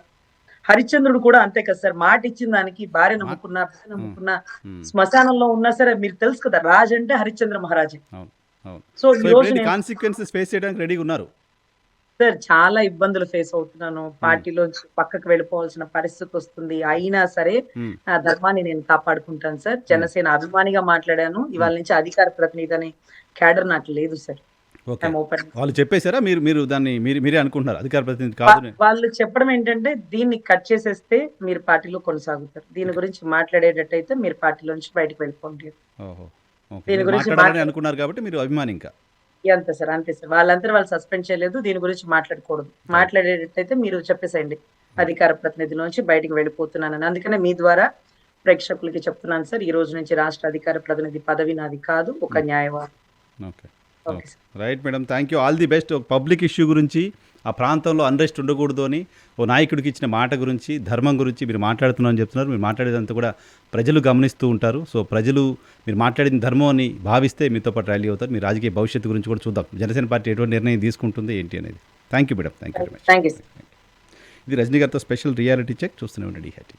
B: హరిశ్చంద్రుడు కూడా అంతే కదా సార్, మాట ఇచ్చిన దానికి భార్య నమ్ముకున్నా, భర్త నమ్ముకున్నా,
A: ఉమ్,
B: శ్మశానంలో ఉన్నా సరే మీరు తెలుసు కదా, రాజు అంటే హరిశ్చంద్ర మహారాజే.
A: అవును, అవును.
B: సో
A: సో
B: ఈ రోజు
A: ఇప్పుడు
B: నేను
A: కాన్సిక్వెన్సెస్ ఫేస్ చేయడానికి రెడీగా ఉన్నారు.
B: సార్ చాలా ఇబ్బందులు ఫేస్ అవుతున్నాను, పార్టీలోంచి పక్కకు వెళ్ళిపోవాల్సిన పరిస్థితి వస్తుంది. అయినా సరే
A: ఉమ్,
B: నా ధర్మాన్ని నేను కాపాడుకుంటాను సార్. జనసేన అభిమానిగా మాట్లాడాను, ఇవాళ నుంచి అధికార ప్రతినిధి అనే క్యాడర్ నాకు లేదు సార్.
A: ఓకే.
B: I'm open.
A: వాళ్ళు చెప్పేశారా, మీరు మీరు దాన్ని మీరే అనుకుంటున్నారు అధికార ప్రతినిధి కాదు?
B: వాళ్ళు చెప్పడం ఏంటంటే దీన్ని కట్ చేసేస్తే మీరు పార్టీలో కొనసాగుతారు, దీని గురించి మాట్లాడేటట్టయితే మీరు పార్టీలో నుంచి బయటకు వెళ్ళిపోండి.
A: ఓహో, ఓకే.
B: దీని
A: మీరు
B: గురించి
A: మాట్లాడాలని అనుకున్నారు కాబట్టి మీరు అభిమాని ఇంకా.
B: అంతే సార్, అంతే సార్. వాళ్ళంతా వాళ్ళు సస్పెండ్ చేయలేదు, దీని గురించి మాట్లాడకూడదు. మాట్లాడేటట్టయితే మీరు చెప్పేసేయండి అధికార ప్రతినిధి నుంచి బయటకు వెళ్ళిపోతున్నానని. అందుకనే మీ ద్వారా ప్రేక్షకులకి చెప్తున్నాను సార్, ఈ రోజు నుంచి రాష్ట్ర అధికార ప్రతినిధి పదవి నాది కాదు, ఒక న్యాయవాది.
A: Okay,
B: okay
A: okay. Right madam, thank you, all the best. ఒక పబ్లిక్ ఇష్యూ గురించి, ఆ ప్రాంతంలో అన్రెస్ట్ ఉండకూడదు అని ఓ నాయకుడికి ఇచ్చిన మాట గురించి, ధర్మం గురించి మీరు మాట్లాడుతున్నారని చెప్తున్నారు. మీరు మాట్లాడేదంతా కూడా ప్రజలు గమనిస్తూ ఉంటారు. సో ప్రజలు మీరు మాట్లాడిన ధర్మం అని భావిస్తే మీతో పాటు ర్యాలీ అవుతారు. మీ రాజకీయ భవిష్యత్తు గురించి కూడా చూద్దాం, జనసేన పార్టీ ఎటువంటి నిర్ణయం తీసుకుంటుంది ఏంటి అనేది. Thank you madam, thank you very much.
B: Thank you sir.
A: ఇది రజనీ గారితో స్పెషల్ రియాలిటీ చెక్. చూస్తూనే ఉండండి హ్యాపీ.